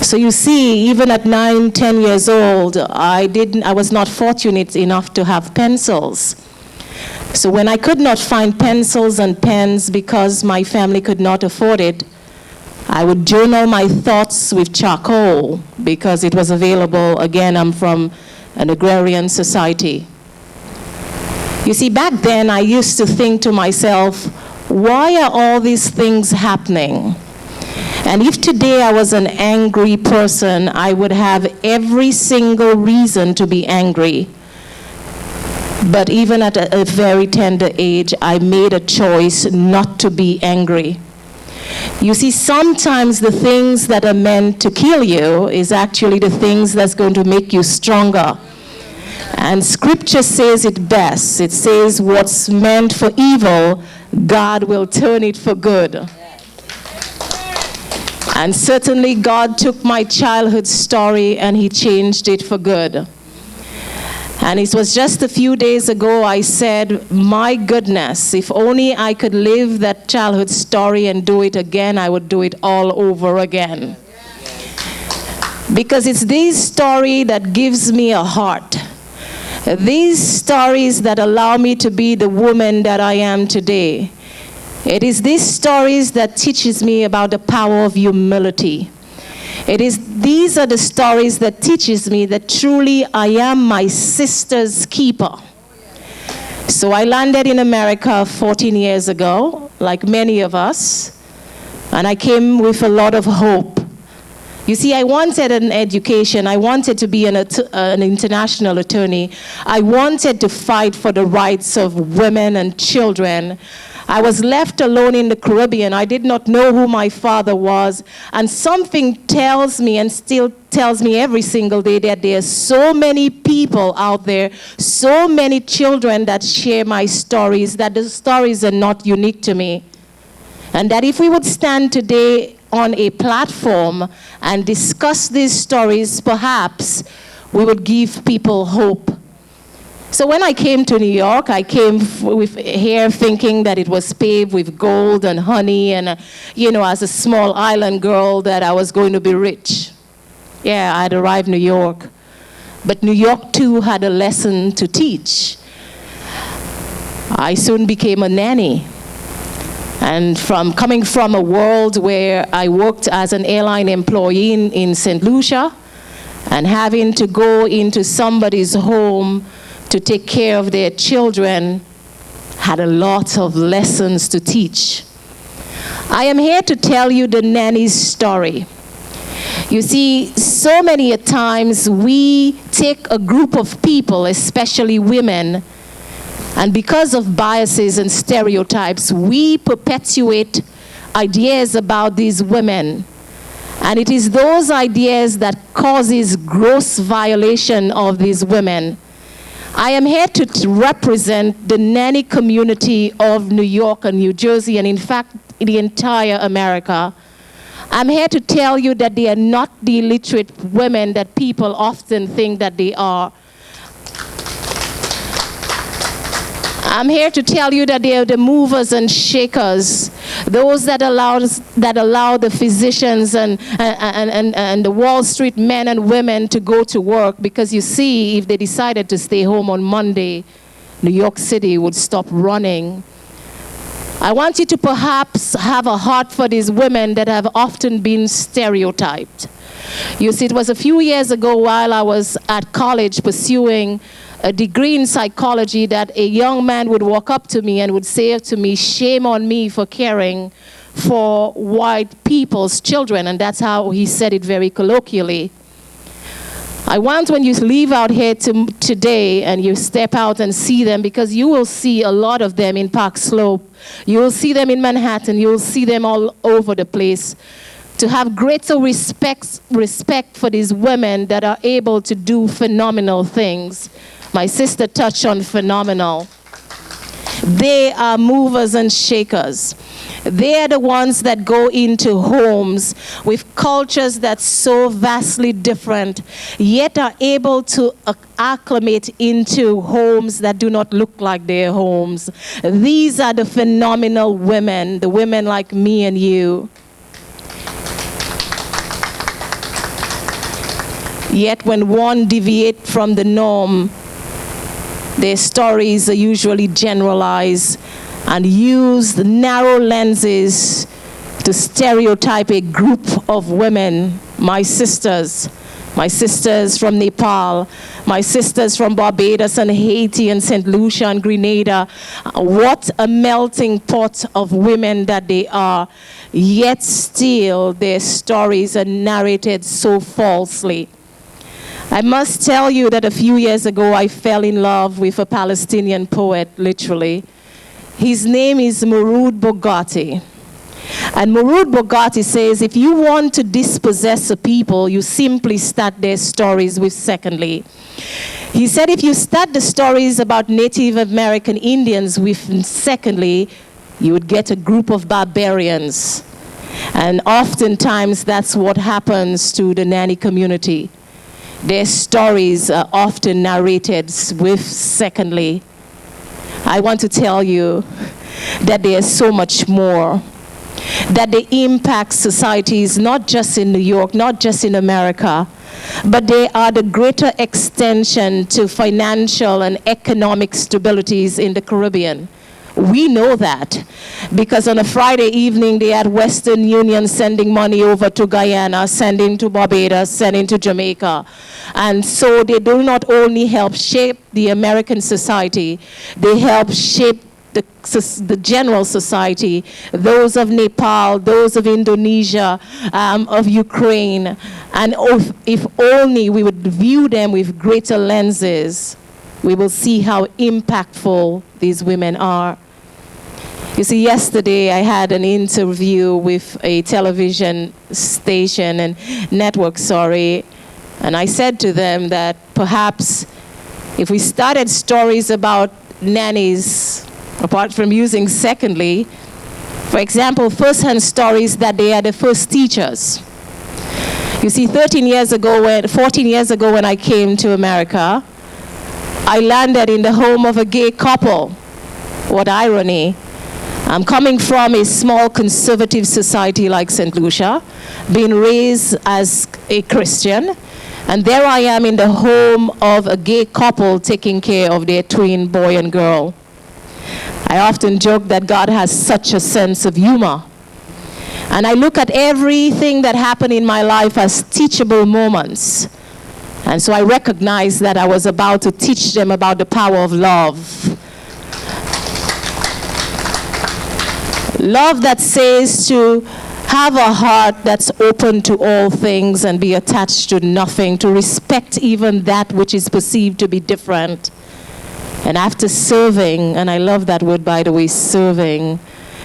So you see, even at 9, 10 years old, I was not fortunate enough to have pencils. So when I could not find pencils and pens because my family could not afford it, I would journal my thoughts with charcoal because it was available. Again, I'm from an agrarian society. You see, back then I used to think to myself, why are all these things happening? And if today I was an angry person, I would have every single reason to be angry. But even at a very tender age, I made a choice not to be angry. You see, sometimes the things that are meant to kill you is actually the things that's going to make you stronger. And Scripture says it best. It says, what's meant for evil, God will turn it for good. And certainly God took my childhood story and He changed it for good. And it was just a few days ago I said, my goodness, if only I could live that childhood story and do it again, I would do it all over again. Because it's this story that gives me a heart. These stories that allow me to be the woman that I am today. It is these stories that teaches me about the power of humility. These are the stories that teaches me that truly I am my sister's keeper. So I landed in America 14 years ago, like many of us, and I came with a lot of hope. You see, I wanted an education. I wanted to be an international attorney. I wanted to fight for the rights of women and children. I was left alone in the Caribbean. I did not know who my father was. And something tells me, and still tells me every single day, that there are so many people out there, so many children that share my stories, that the stories are not unique to me. And that if we would stand today on a platform and discuss these stories, perhaps we would give people hope. So when I came to New York, I came here thinking that it was paved with gold and honey, and as a small island girl, that I was going to be rich. Yeah, I had arrived in New York. But New York too had a lesson to teach. I soon became a nanny. And coming from a world where I worked as an airline employee in St. Lucia, and having to go into somebody's home to take care of their children, had a lot of lessons to teach. I am here to tell you the nanny's story. You see, so many times we take a group of people, especially women, and because of biases and stereotypes, we perpetuate ideas about these women. And it is those ideas that causes gross violation of these women. I am here to represent the nanny community of New York and New Jersey, and in fact, the entire America. I'm here to tell you that they are not the illiterate women that people often think that they are. I'm here to tell you that they are the movers and shakers, those that allow the physicians and the Wall Street men and women to go to work, because you see, if they decided to stay home on Monday, New York City would stop running. I want you to perhaps have a heart for these women that have often been stereotyped. You see, it was a few years ago while I was at college pursuing a degree in psychology that a young man would walk up to me and would say to me, "Shame on me for caring for white people's children." And that's how he said it very colloquially. I want, when you leave out here today and you step out and see them, because you will see a lot of them in Park Slope, you will see them in Manhattan, you will see them all over the place, to have greater respect for these women that are able to do phenomenal things. My sister touched on phenomenal. They are movers and shakers. They are the ones that go into homes with cultures that's so vastly different, yet are able to acclimate into homes that do not look like their homes. These are the phenomenal women, the women like me and you. Yet when one deviates from the norm, their stories are usually generalized and use the narrow lenses to stereotype a group of women. My sisters from Nepal, my sisters from Barbados and Haiti and St. Lucia and Grenada. What a melting pot of women that they are, yet still their stories are narrated so falsely. I must tell you that a few years ago I fell in love with a Palestinian poet, literally. His name is Mouroud Bogati. And Mouroud Bogati says, if you want to dispossess a people, you simply start their stories with secondly. He said if you start the stories about Native American Indians with secondly, you would get a group of barbarians. And oftentimes that's what happens to the nanny community. Their stories are often narrated with secondly. I want to tell you that there's so much more, that they impact societies not just in New York, not just in America, but they are the greater extension to financial and economic stabilities in the Caribbean. We know that because on a Friday evening, they had Western Union sending money over to Guyana, sending to Barbados, sending to Jamaica. And so they do not only help shape the American society, they help shape the general society, those of Nepal, those of Indonesia, of Ukraine. And if only we would view them with greater lenses, we will see how impactful these women are. You see, yesterday I had an interview with a television station and network, and I said to them that perhaps if we started stories about nannies, apart from using secondly, for example, first-hand stories that they are the first teachers. You see, 14 years ago when I came to America, I landed in the home of a gay couple. What irony. I'm coming from a small conservative society like St. Lucia, being raised as a Christian, and there I am in the home of a gay couple taking care of their twin boy and girl. I often joke that God has such a sense of humor. And I look at everything that happened in my life as teachable moments. And so I recognized that I was about to teach them about the power of love. Love that says to have a heart that's open to all things and be attached to nothing, to respect even that which is perceived to be different. And after serving, and I love that word, by the way, serving,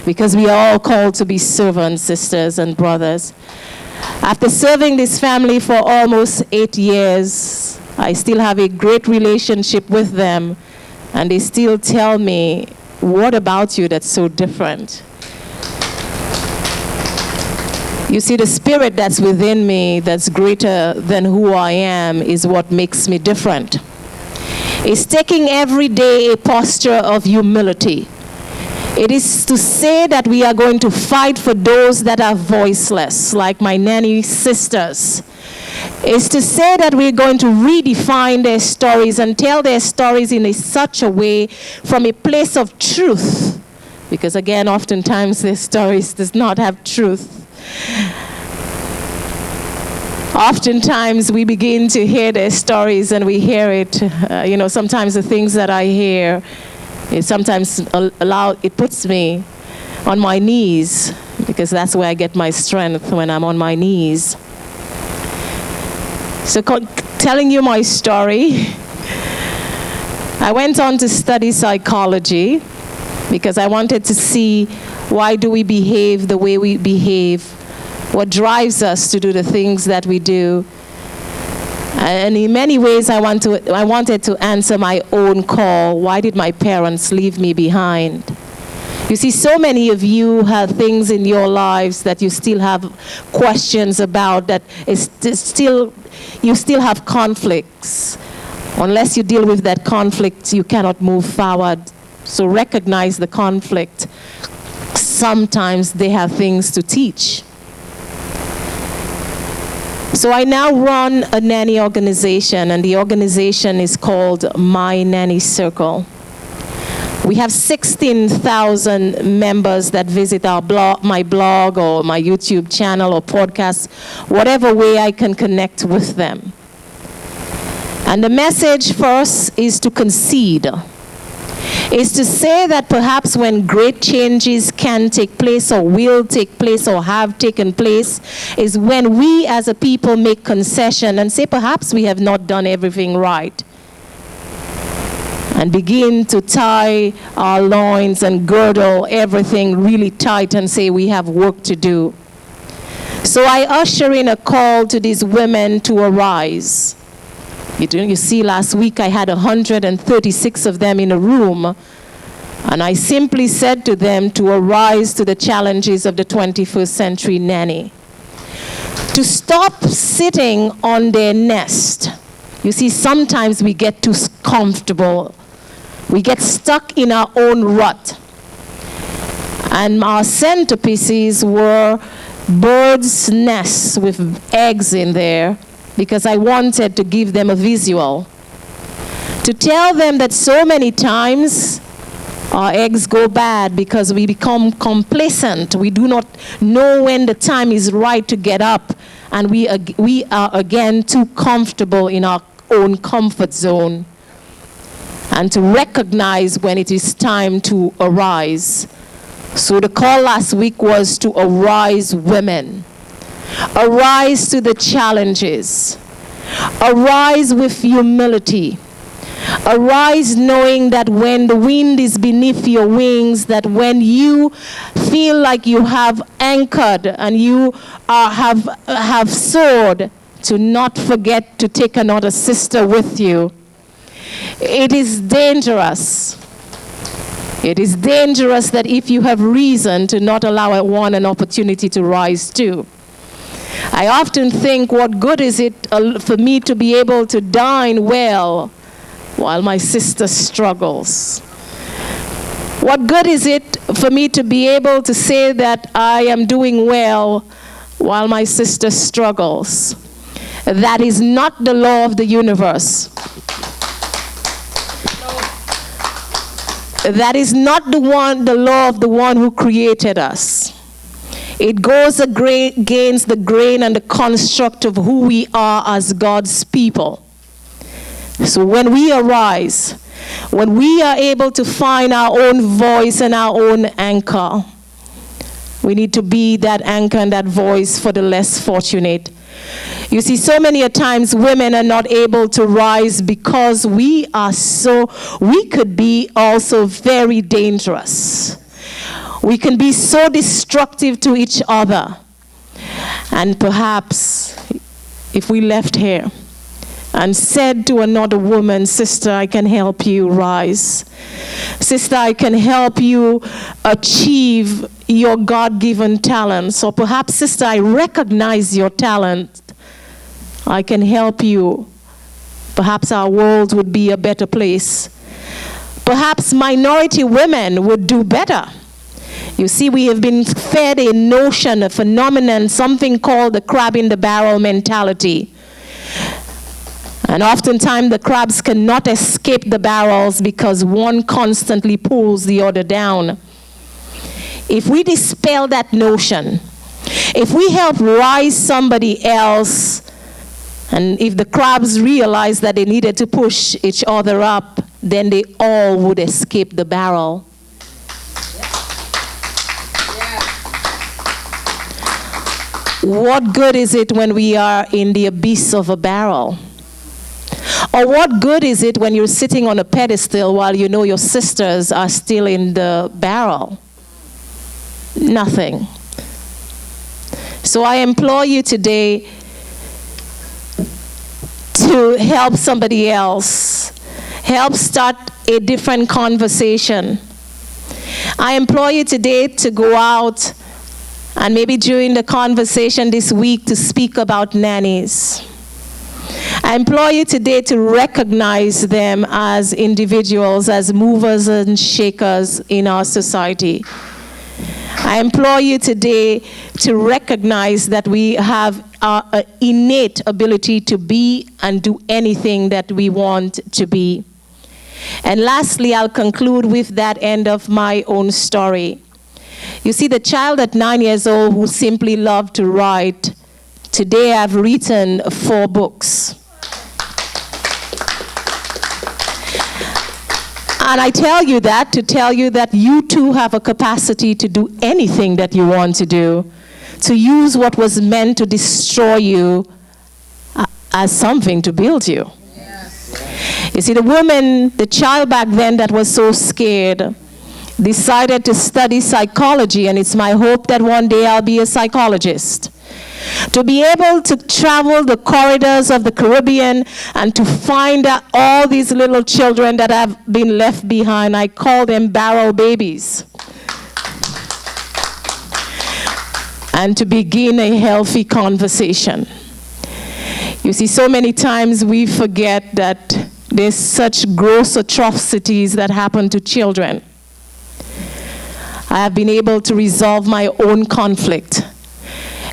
because we are all called to be servants, sisters and brothers. After serving this family for almost 8 years, I still have a great relationship with them, and they still tell me, what about you that's so different? You see, the spirit that's within me that's greater than who I am is what makes me different. It's taking every day a posture of humility. It is to say that we are going to fight for those that are voiceless, like my nanny sisters. It's to say that we're going to redefine their stories and tell their stories in such a way from a place of truth. Because again, oftentimes their stories does not have truth. Oftentimes we begin to hear their stories and we hear it, sometimes the things that I hear, it puts me on my knees, because that's where I get my strength, when I'm on my knees. So telling you my story, I went on to study psychology because I wanted to see why do we behave the way we behave, what drives us to do the things that we do. And in many ways, I wanted to answer my own call. Why did my parents leave me behind? You see, so many of you have things in your lives that you still have questions about, that you still have conflicts. Unless you deal with that conflict, you cannot move forward. So recognize the conflict. Sometimes they have things to teach. So I now run a nanny organization, and the organization is called My Nanny Circle. We have 16,000 members that visit our my blog or my YouTube channel or podcast, whatever way I can connect with them. And the message first is to concede. Is to say that perhaps when great changes can take place or will take place or have taken place is when we as a people make concession and say perhaps we have not done everything right, and begin to tie our loins and girdle everything really tight and say we have work to do. So I usher in a call to these women to arise. You see, last week I had 136 of them in a room, and I simply said to them to arise to the challenges of the 21st century nanny. To stop sitting on their nest. You see, sometimes we get too comfortable. We get stuck in our own rut. And our centerpieces were birds' nests with eggs in there. because I wanted to give them a visual. To tell them that so many times our eggs go bad because we become complacent. We do not know when the time is right to get up, and we are again too comfortable in our own comfort zone. And to recognize when it is time to arise. So the call last week was to arise women. Arise to the challenges. Arise with humility. Arise knowing that when the wind is beneath your wings, that when you feel like you have anchored and you have soared, to not forget to take another sister with you. It is dangerous. It is dangerous that if you have reason to not allow one an opportunity to rise too. I often think, what good is it for me to be able to dine well while my sister struggles? What good is it for me to be able to say that I am doing well while my sister struggles? That is not the law of the universe. That is not the law of the one who created us. It goes against the grain and the construct of who we are as God's people. So when we arise, when we are able to find our own voice and our own anchor, we need to be that anchor and that voice for the less fortunate. You see, so many a times women are not able to rise because we could be also very dangerous. We can be so destructive to each other. And perhaps if we left here and said to another woman, sister, I can help you rise. Sister, I can help you achieve your God-given talents. Or perhaps, sister, I recognize your talent. I can help you. Perhaps our world would be a better place. Perhaps minority women would do better. You see, we have been fed a notion, a phenomenon, something called the crab in the barrel mentality. And oftentimes the crabs cannot escape the barrels because one constantly pulls the other down. If we dispel that notion, if we help rise somebody else, and if the crabs realized that they needed to push each other up, then they all would escape the barrel. What good is it when we are in the abyss of a barrel? Or what good is it when you're sitting on a pedestal while you know your sisters are still in the barrel? Nothing. So I implore you today to help somebody else. Help start a different conversation. I implore you today to go out and maybe during the conversation this week to speak about nannies. I implore you today to recognize them as individuals, as movers and shakers in our society. I implore you today to recognize that we have our innate ability to be and do anything that we want to be. And lastly, I'll conclude with that end of my own story. You see, the child at 9 years old who simply loved to write, today I've written 4 books. And I tell you that to tell you that you too have a capacity to do anything that you want to do, to use what was meant to destroy you as something to build you. You see, the child back then that was so scared, decided to study psychology, and it's my hope that one day I'll be a psychologist. To be able to travel the corridors of the Caribbean and to find out all these little children that have been left behind. I call them barrel babies. And to begin a healthy conversation. You see, so many times we forget that there's such gross atrocities that happen to children. I have been able to resolve my own conflict.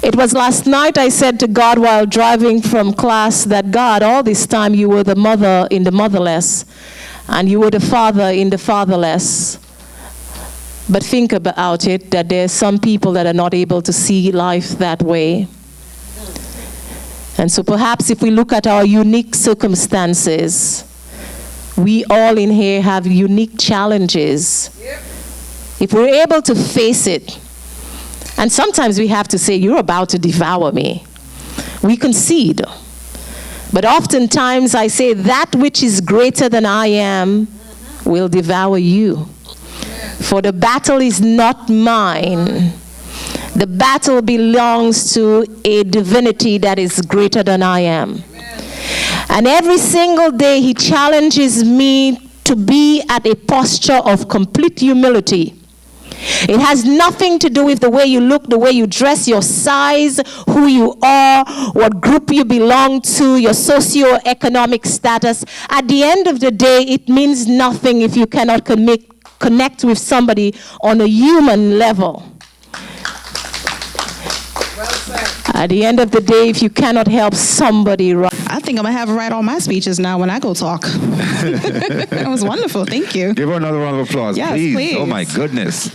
It was last night I said to God while driving from class that, God, all this time you were the mother in the motherless, and you were the father in the fatherless. But think about it, that there's some people that are not able to see life that way. And so perhaps if we look at our unique circumstances, we all in here have unique challenges. If we're able to face it, and sometimes we have to say, you're about to devour me. We concede. But oftentimes I say, that which is greater than I am will devour you. For the battle is not mine. The battle belongs to a divinity that is greater than I am. And every single day he challenges me to be at a posture of complete humility. It has nothing to do with the way you look, the way you dress, your size, who you are, what group you belong to, your socio-economic status. At the end of the day, it means nothing if you cannot connect with somebody on a human level. At the end of the day, if you cannot help somebody, I think I'm going to have her write all my speeches now when I go talk. That was wonderful. Thank you. Give her another round of applause, Yes, please. Oh, my goodness.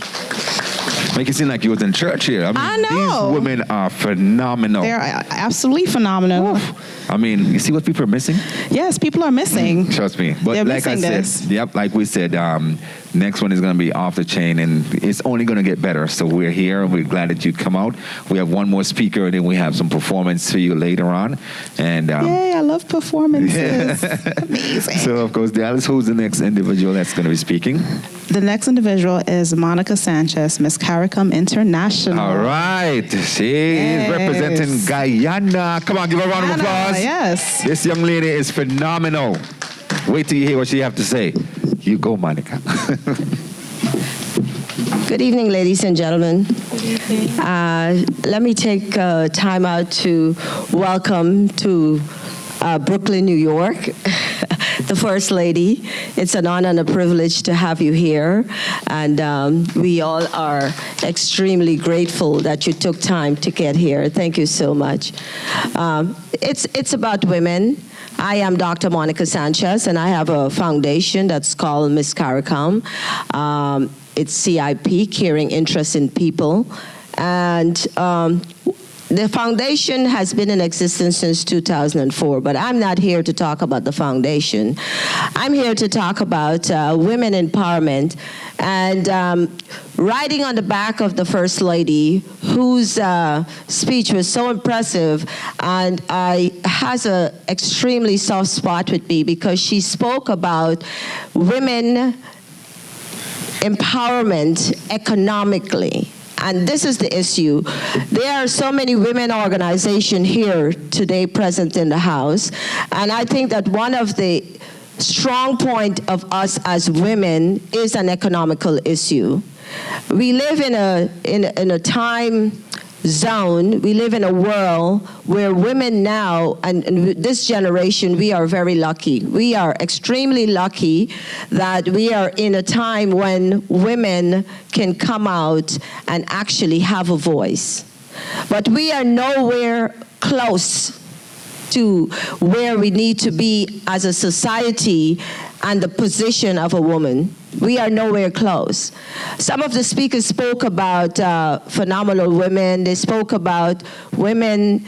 Make it seem like you was in church here. I know. These women are phenomenal. They're absolutely phenomenal. I mean, you see what people are missing? Yes, people are missing. Trust me. But They're like I missing said, this. yep, like we said, next one is going to be off the chain, and it's only going to get better. So we're here, and we're glad that you come out. We have one more speaker, and then we have some performance for you later on. And Yay, I love performances. Amazing. so, of course, Dhylles, who's the next individual that's going to be speaking? The next individual is Monica Sanchez, Miss CARICOM International. All right. She's representing Guyana. Come on, give her a round of applause. Yes. This young lady is phenomenal. Wait till you hear what she have to say. You go, Monica. Good evening, ladies and gentlemen. Let me take time out to welcome to Brooklyn, New York, the First Lady. It's an honor and a privilege to have you here. And we all are extremely grateful that you took time to get here. Thank you so much. It's about women. I am Dr. Monica Sanchez, and I have a foundation that's called Miss CARICOM. It's CIP, Caring Interest in People. And the foundation has been in existence since 2004, but I'm not here to talk about the foundation. I'm here to talk about women empowerment and riding on the back of the First Lady, whose speech was so impressive, and has an extremely soft spot with me because she spoke about women empowerment economically. And this is the issue. There are so many women organizations here today present in the House. And I think that one of the strong points of us as women is an economical issue. We live in a time zone, we live in a world where women now, and this generation, we are very lucky. We are extremely lucky that we are in a time when women can come out and actually have a voice. But we are nowhere close to where we need to be as a society and the position of a woman. We are nowhere close. Some of the speakers spoke about phenomenal women. They spoke about women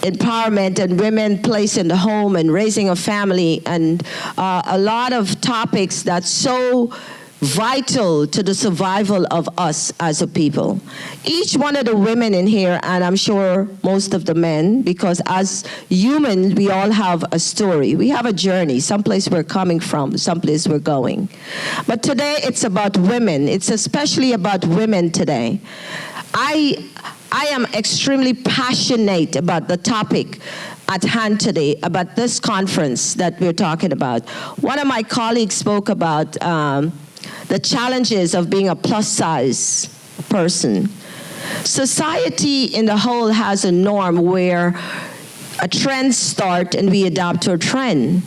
empowerment and women placed in the home and raising a family, and a lot of topics that's so vital to the survival of us as a people. Each one of the women in here, and I'm sure most of the men, because as humans, we all have a story. We have a journey, someplace we're coming from, someplace we're going. But today, it's about women. It's especially about women today. I am extremely passionate about the topic at hand today, about this conference that we're talking about. One of my colleagues spoke about the challenges of being a plus-size person. Society in the whole has a norm where a trend starts and we adapt to a trend.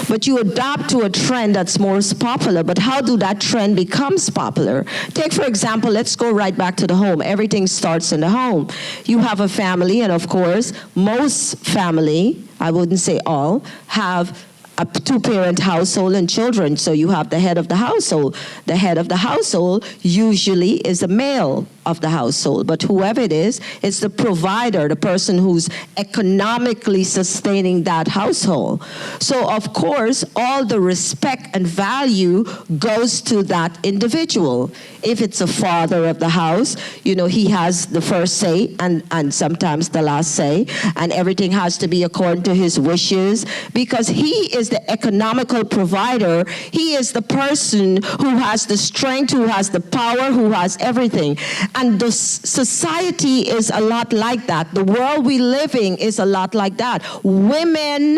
but you adapt to a trend that's more popular. But how do that trend becomes popular? Take, for example, let's go right back to the home. Everything starts in the home. You have a family, and of course, most family, I wouldn't say all, have a two-parent household and children. So you have the head of the household. The head of the household usually is the male of the household, but whoever it is, it's the provider, the person who's economically sustaining that household. So of course, all the respect and value goes to that individual. If it's a father of the house, you know, he has the first say and sometimes the last say, and everything has to be according to his wishes, because he is the economical provider. He is the person who has the strength, who has the power, who has everything. And the society is a lot like that. The world we live in is a lot like that. Women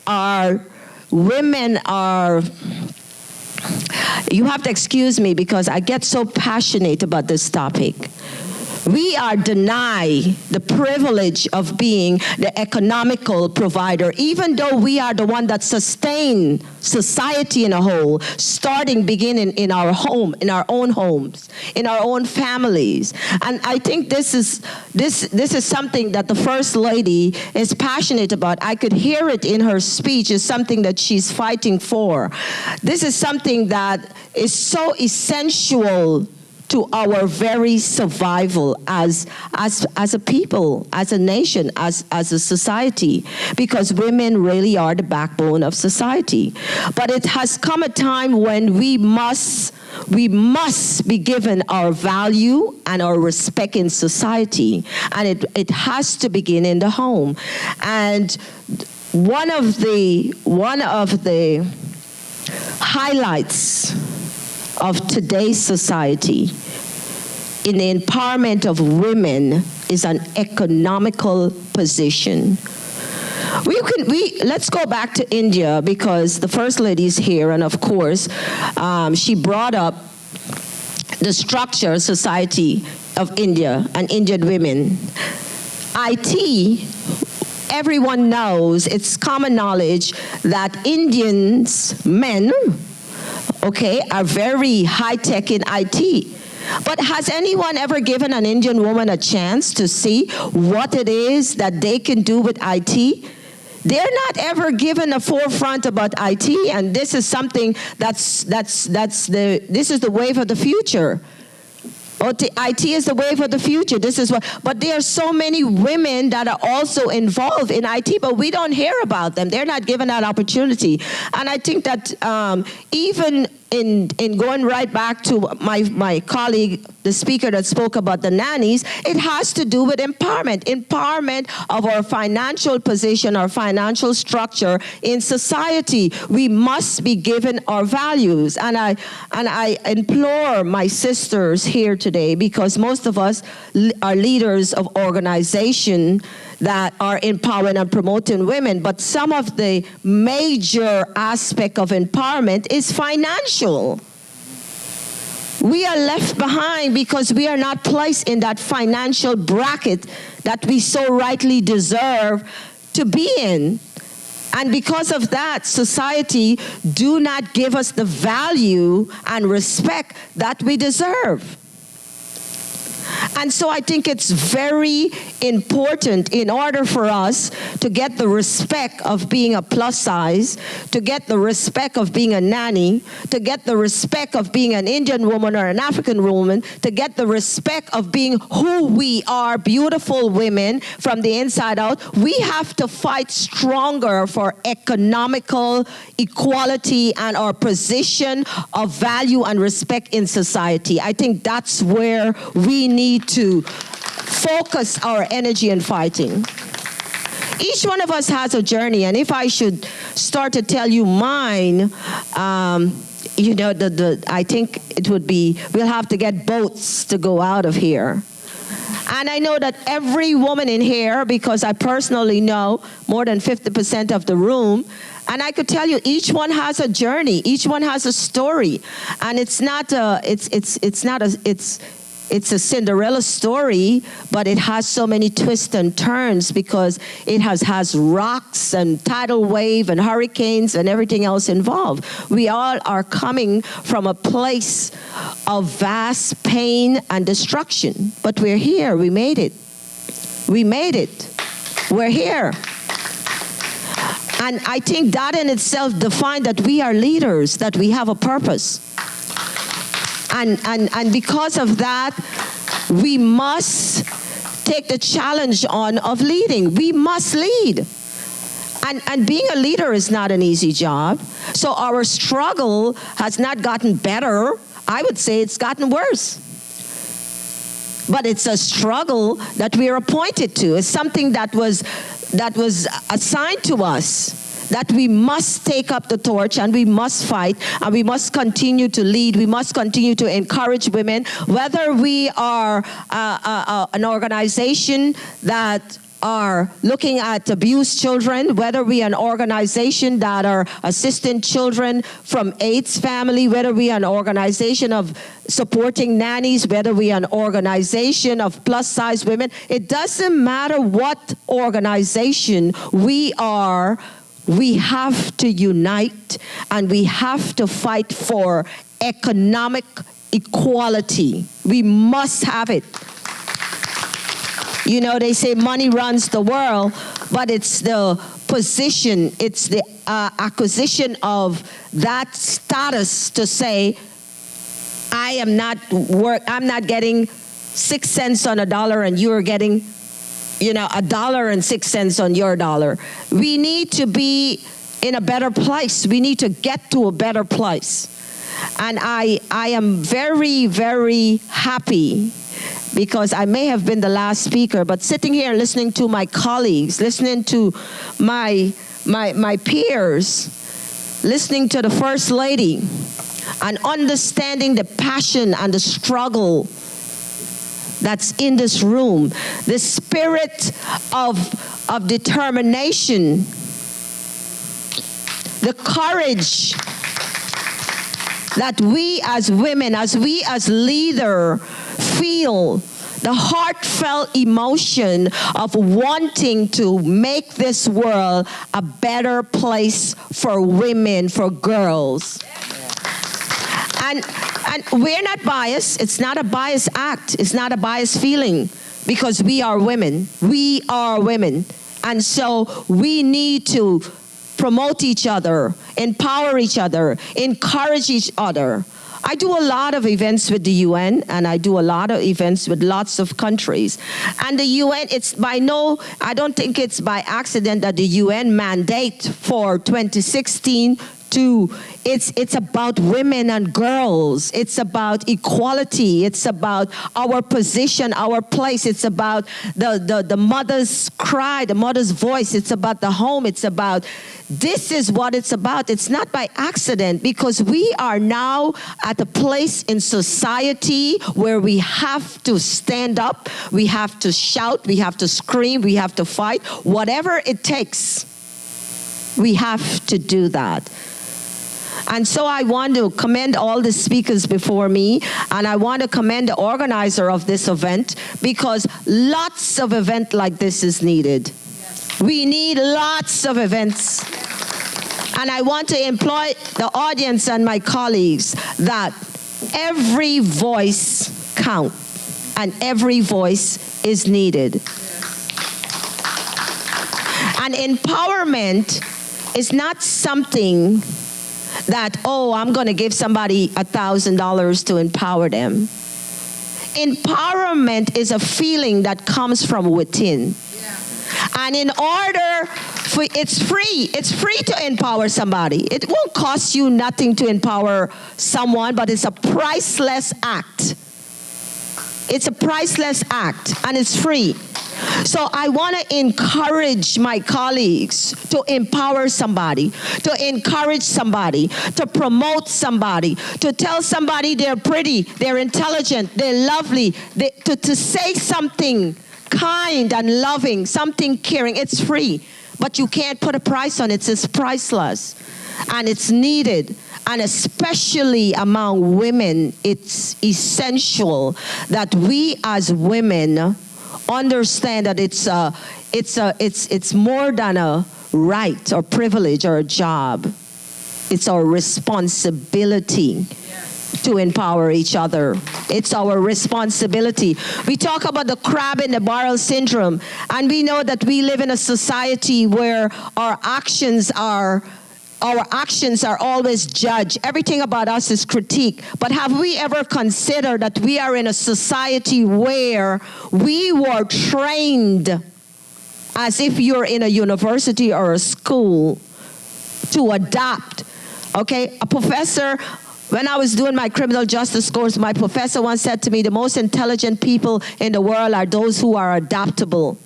are, you have to excuse me because I get so passionate about this topic. We are denied the privilege of being the economical provider, even though we are the one that sustain society in a whole, beginning in our home, in our own homes, in our own families. And I think this is something that the First Lady is passionate about. I could hear it in her speech. It's something that she's fighting for. This is something that is so essential to our very survival as a people, as a nation, as a society, because women really are the backbone of society. But it has come a time when we must be given our value and our respect in society, and it has to begin in the home. And one of the highlights of today's society in the empowerment of women is an economical position. Let's go back to India, because the First Lady is here, and of course, she brought up the structure society of India and Indian women. IT, everyone knows, it's common knowledge that Indians, men, are very high-tech in IT. But has anyone ever given an Indian woman a chance to see what it is that they can do with IT? They're not ever given a forefront about IT, and this is something this is the wave of the future. IT is the wave of the future. But there are so many women that are also involved in IT, but we don't hear about them. They're not given that opportunity. And I think that even in going right back to my colleague, the speaker that spoke about the nannies, it has to do with empowerment of our financial position, our financial structure in society. We must be given our values. And I implore my sisters here today, because most of us are leaders of organizations that are empowering and promoting women, but some of the major aspect of empowerment is financial. We are left behind because we are not placed in that financial bracket that we so rightly deserve to be in. And because of that, society do not give us the value and respect that we deserve. And so I think it's very important, in order for us to get the respect of being a plus size, to get the respect of being a nanny, to get the respect of being an Indian woman or an African woman, to get the respect of being who we are, beautiful women from the inside out, we have to fight stronger for economical equality and our position of value and respect in society. I think that's where we need to focus our energy in fighting. Each one of us has a journey, and if I should start to tell you mine, I think it would be, we'll have to get boats to go out of here. And I know that every woman in here, because I personally know more than 50% of the room, and I could tell you each one has a journey, each one has a story, and it's a Cinderella story, but it has so many twists and turns because it has rocks and tidal wave and hurricanes and everything else involved. We all are coming from a place of vast pain and destruction, but we're here. We made it. We made it. We're here. And I think that in itself defines that we are leaders, that we have a purpose. And because of that, we must take the challenge on of leading. We must lead. And being a leader is not an easy job. So our struggle has not gotten better. I would say it's gotten worse. But it's a struggle that we are appointed to. It's something that was assigned to us, that we must take up the torch and we must fight and we must continue to lead. We must continue to encourage women, whether we are an organization that are looking at abused children, whether we are an organization that are assisting children from AIDS family, whether we are an organization of supporting nannies, whether we are an organization of plus-size women. It doesn't matter what organization we are. We have to unite and we have to fight for economic equality. We must have it. You know, they say money runs the world, but it's the position, it's the acquisition of that status to say, I'm not getting 6 cents on a dollar and you're getting $1.06 on your dollar. We need to be in a better place. We need to get to a better place. And I am very, very happy because I may have been the last speaker, but sitting here listening to my colleagues, listening to my peers, listening to the First Lady, and understanding the passion and the struggle that's in this room, the spirit of determination, the courage that we as women, as we as leaders feel, the heartfelt emotion of wanting to make this world a better place for women, for girls. And we're not biased. It's not a biased act. It's not a biased feeling because we are women. We are women. And so we need to promote each other, empower each other, encourage each other. I do a lot of events with the UN, and I do a lot of events with lots of countries. And the UN, I don't think it's by accident that the UN mandate for 2016 it's about women and girls. It's about equality. It's about our position, our place. It's about the mother's cry, the mother's voice. It's about the home. This is what it's about. It's not by accident because we are now at a place in society where we have to stand up, we have to shout, we have to scream, we have to fight. Whatever it takes, we have to do that. And so I want to commend all the speakers before me, and I want to commend the organizer of this event because lots of events like this is needed. Yes. We need lots of events. Yes. And I want to employ the audience and my colleagues that every voice counts and every voice is needed. Yes. And empowerment is not something that, I'm going to give somebody $1,000 to empower them. Empowerment is a feeling that comes from within. Yeah. And in order for, it's free to empower somebody. It won't cost you nothing to empower someone, but it's a priceless act. It's a priceless act, and it's free. So I want to encourage my colleagues to empower somebody, to encourage somebody, to promote somebody, to tell somebody they're pretty, they're intelligent, they're lovely, to say something kind and loving, something caring. It's free, but you can't put a price on it. It's priceless. and it's needed. And especially among women, it's essential that we as women understand that it's more than a right or privilege or a job. It's our responsibility to empower each other. It's our responsibility. We talk about the crab in the barrel syndrome, and we know that we live in a society where our actions are always judged. Everything about us is critiqued. But have we ever considered that we are in a society where we were trained as if you're in a university or a school to adapt? Okay, a professor, when I was doing my criminal justice course, my professor once said to me, the most intelligent people in the world are those who are adaptable.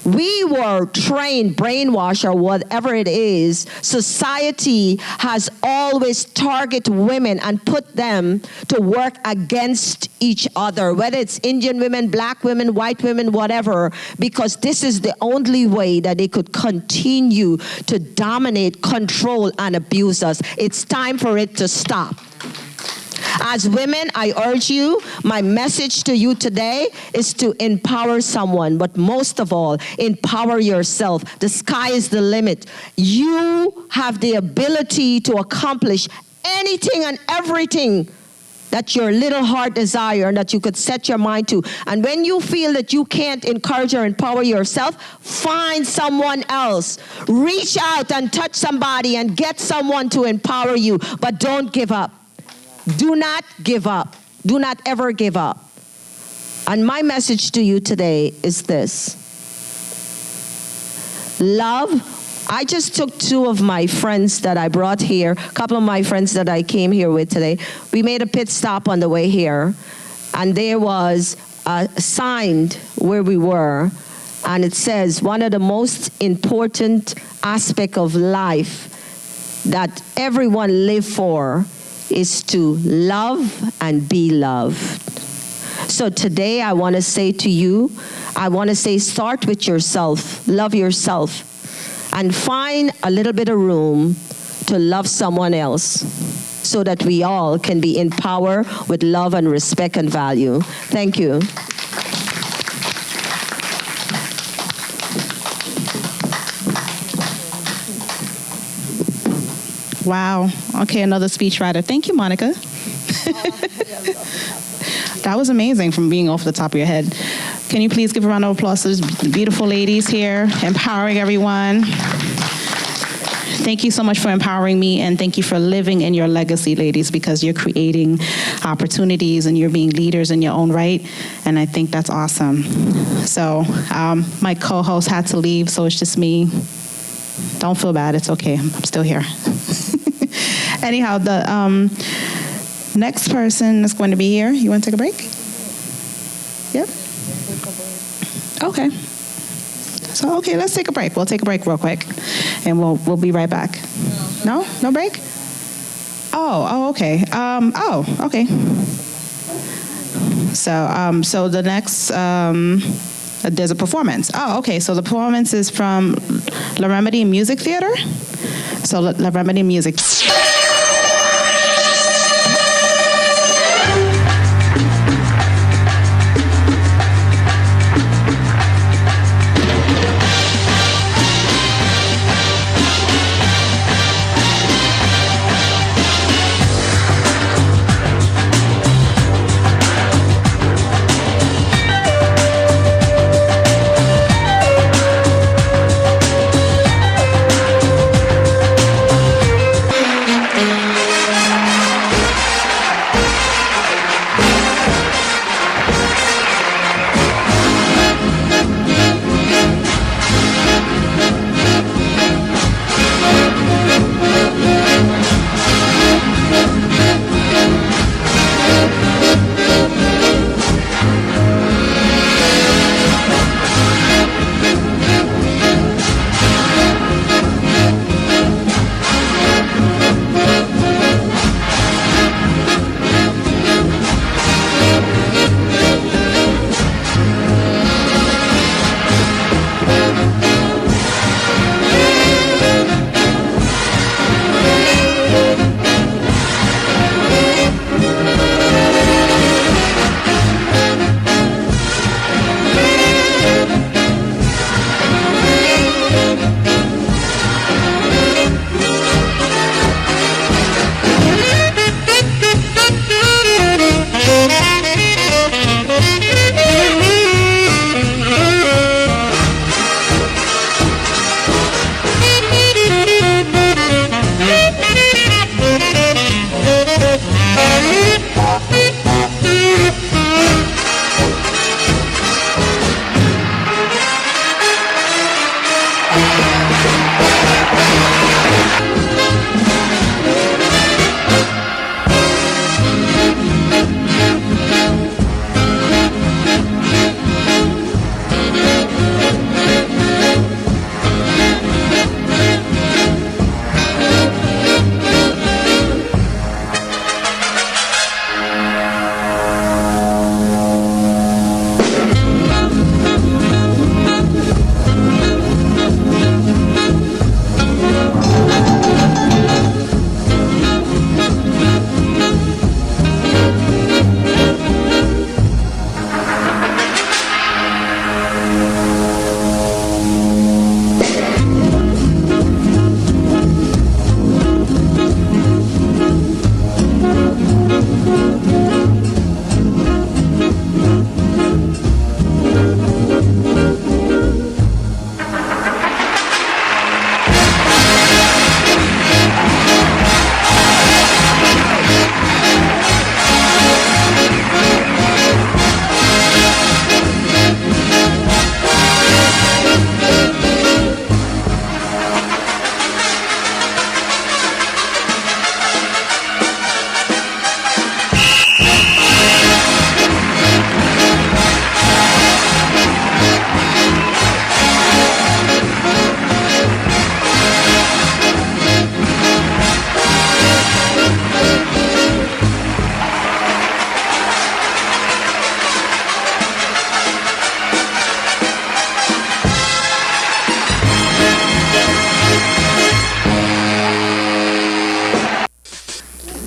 We were trained, brainwashed, or whatever it is. Society has always targeted women and put them to work against each other, whether it's Indian women, black women, white women, whatever, because this is the only way that they could continue to dominate, control, and abuse us. It's time for it to stop. As women, I urge you, my message to you today is to empower someone, but most of all, empower yourself. The sky is the limit. You have the ability to accomplish anything and everything that your little heart desire and that you could set your mind to. And when you feel that you can't encourage or empower yourself, find someone else. Reach out and touch somebody and get someone to empower you, but don't give up. Do not give up. Do not ever give up. And my message to you today is this. Love. I just took two of my friends that I brought here, a couple of my friends that I came here with today. We made a pit stop on the way here, and there was a sign where we were, and it says, one of the most important aspects of life that everyone live for is to love and be loved. So today I want to say to you, start with yourself, love yourself, and find a little bit of room to love someone else so that we all can be in power with love and respect and value. Thank you. Wow. Okay, another speechwriter. Thank you, Monica. That was amazing from being off the top of your head. Can you please give a round of applause to these beautiful ladies here, empowering everyone. Thank you so much for empowering me, and thank you for living in your legacy, ladies, because you're creating opportunities and you're being leaders in your own right, and I think that's awesome. So my co-host had to leave, so it's just me. Don't feel bad, it's okay, I'm still here. Anyhow, the next person is going to be here. You want to take a break? Yep. Okay. So, okay, let's take a break. We'll take a break real quick, and we'll be right back. No? No break? Oh, okay. Okay. So the next, there's a performance. Oh, okay, so the performance is from La Remedy Music Theater. So La Remedy Music.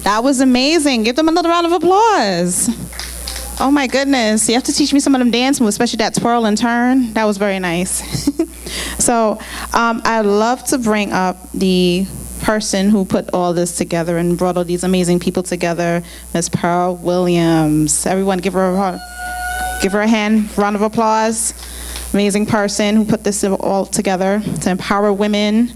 That was amazing. Give them another round of applause. Oh my goodness. You have to teach me some of them dance moves, especially that twirl and turn. That was very nice. So I'd love to bring up the person who put all this together and brought all these amazing people together, Ms. Pearl Williams. Everyone give her a hand, round of applause. Amazing person who put this all together to empower women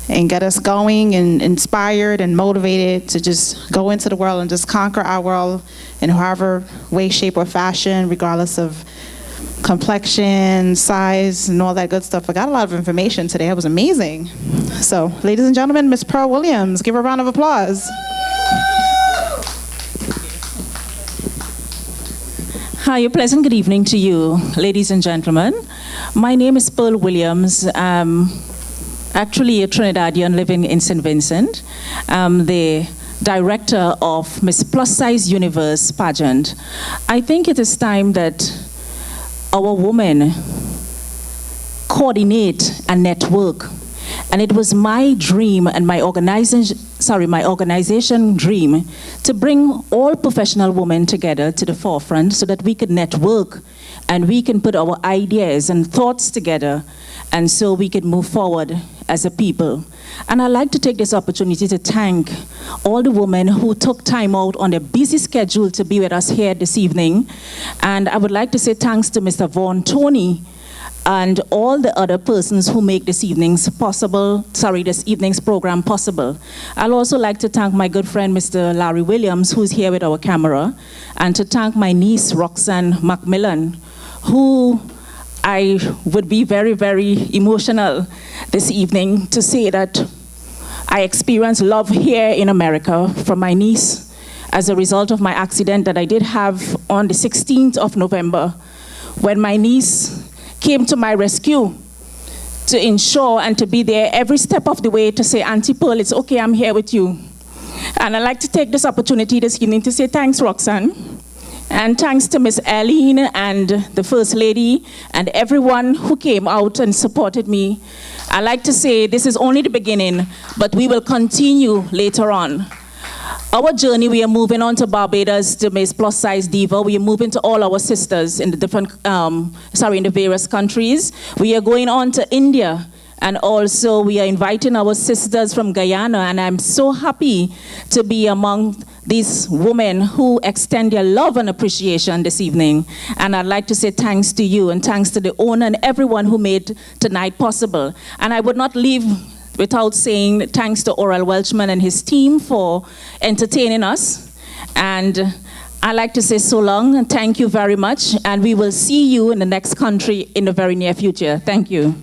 and get us going and inspired and motivated to just go into the world and just conquer our world in however way, shape, or fashion, regardless of complexion, size, and all that good stuff. I got a lot of information today. It was amazing. So, ladies and gentlemen, Ms. Pearl Williams, give her a round of applause. Hi, a pleasant good evening to you, ladies and gentlemen. My name is Pearl Williams. Actually a Trinidadian living in St. Vincent. I'm the director of Miss Plus Size Universe pageant. I think it is time that our women coordinate and network. And it was my dream and my organization dream to bring all professional women together to the forefront so that we could network and we can put our ideas and thoughts together and so we could move forward as a people. And I'd like to take this opportunity to thank all the women who took time out on their busy schedule to be with us here this evening. And I would like to say thanks to Mr. Vaughn Tony and all the other persons who make this evening's program possible. I'd also like to thank my good friend, Mr. Larry Williams, who's here with our camera, and to thank my niece, Roxanne Macmillan, who I would be very, very emotional this evening to say that I experienced love here in America from my niece as a result of my accident that I did have on the 16th of November, when my niece came to my rescue to ensure and to be there every step of the way to say, Auntie Pearl, it's okay, I'm here with you. And I'd like to take this opportunity this evening to say thanks, Roxanne. And thanks to Miss Eileen and the First Lady and everyone who came out and supported me. I'd like to say this is only the beginning, but we will continue later on. Our journey, we are moving on to Barbados to Miss Plus Size Diva. We are moving to all our sisters in the different, in the various countries. We are going on to India. And also we are inviting our sisters from Guyana, and I'm so happy to be among these women who extend their love and appreciation this evening. And I'd like to say thanks to you and thanks to the owner and everyone who made tonight possible. And I would not leave without saying thanks to Oral Welchman and his team for entertaining us. And I'd like to say so long and thank you very much. And we will see you in the next country in the very near future. Thank you.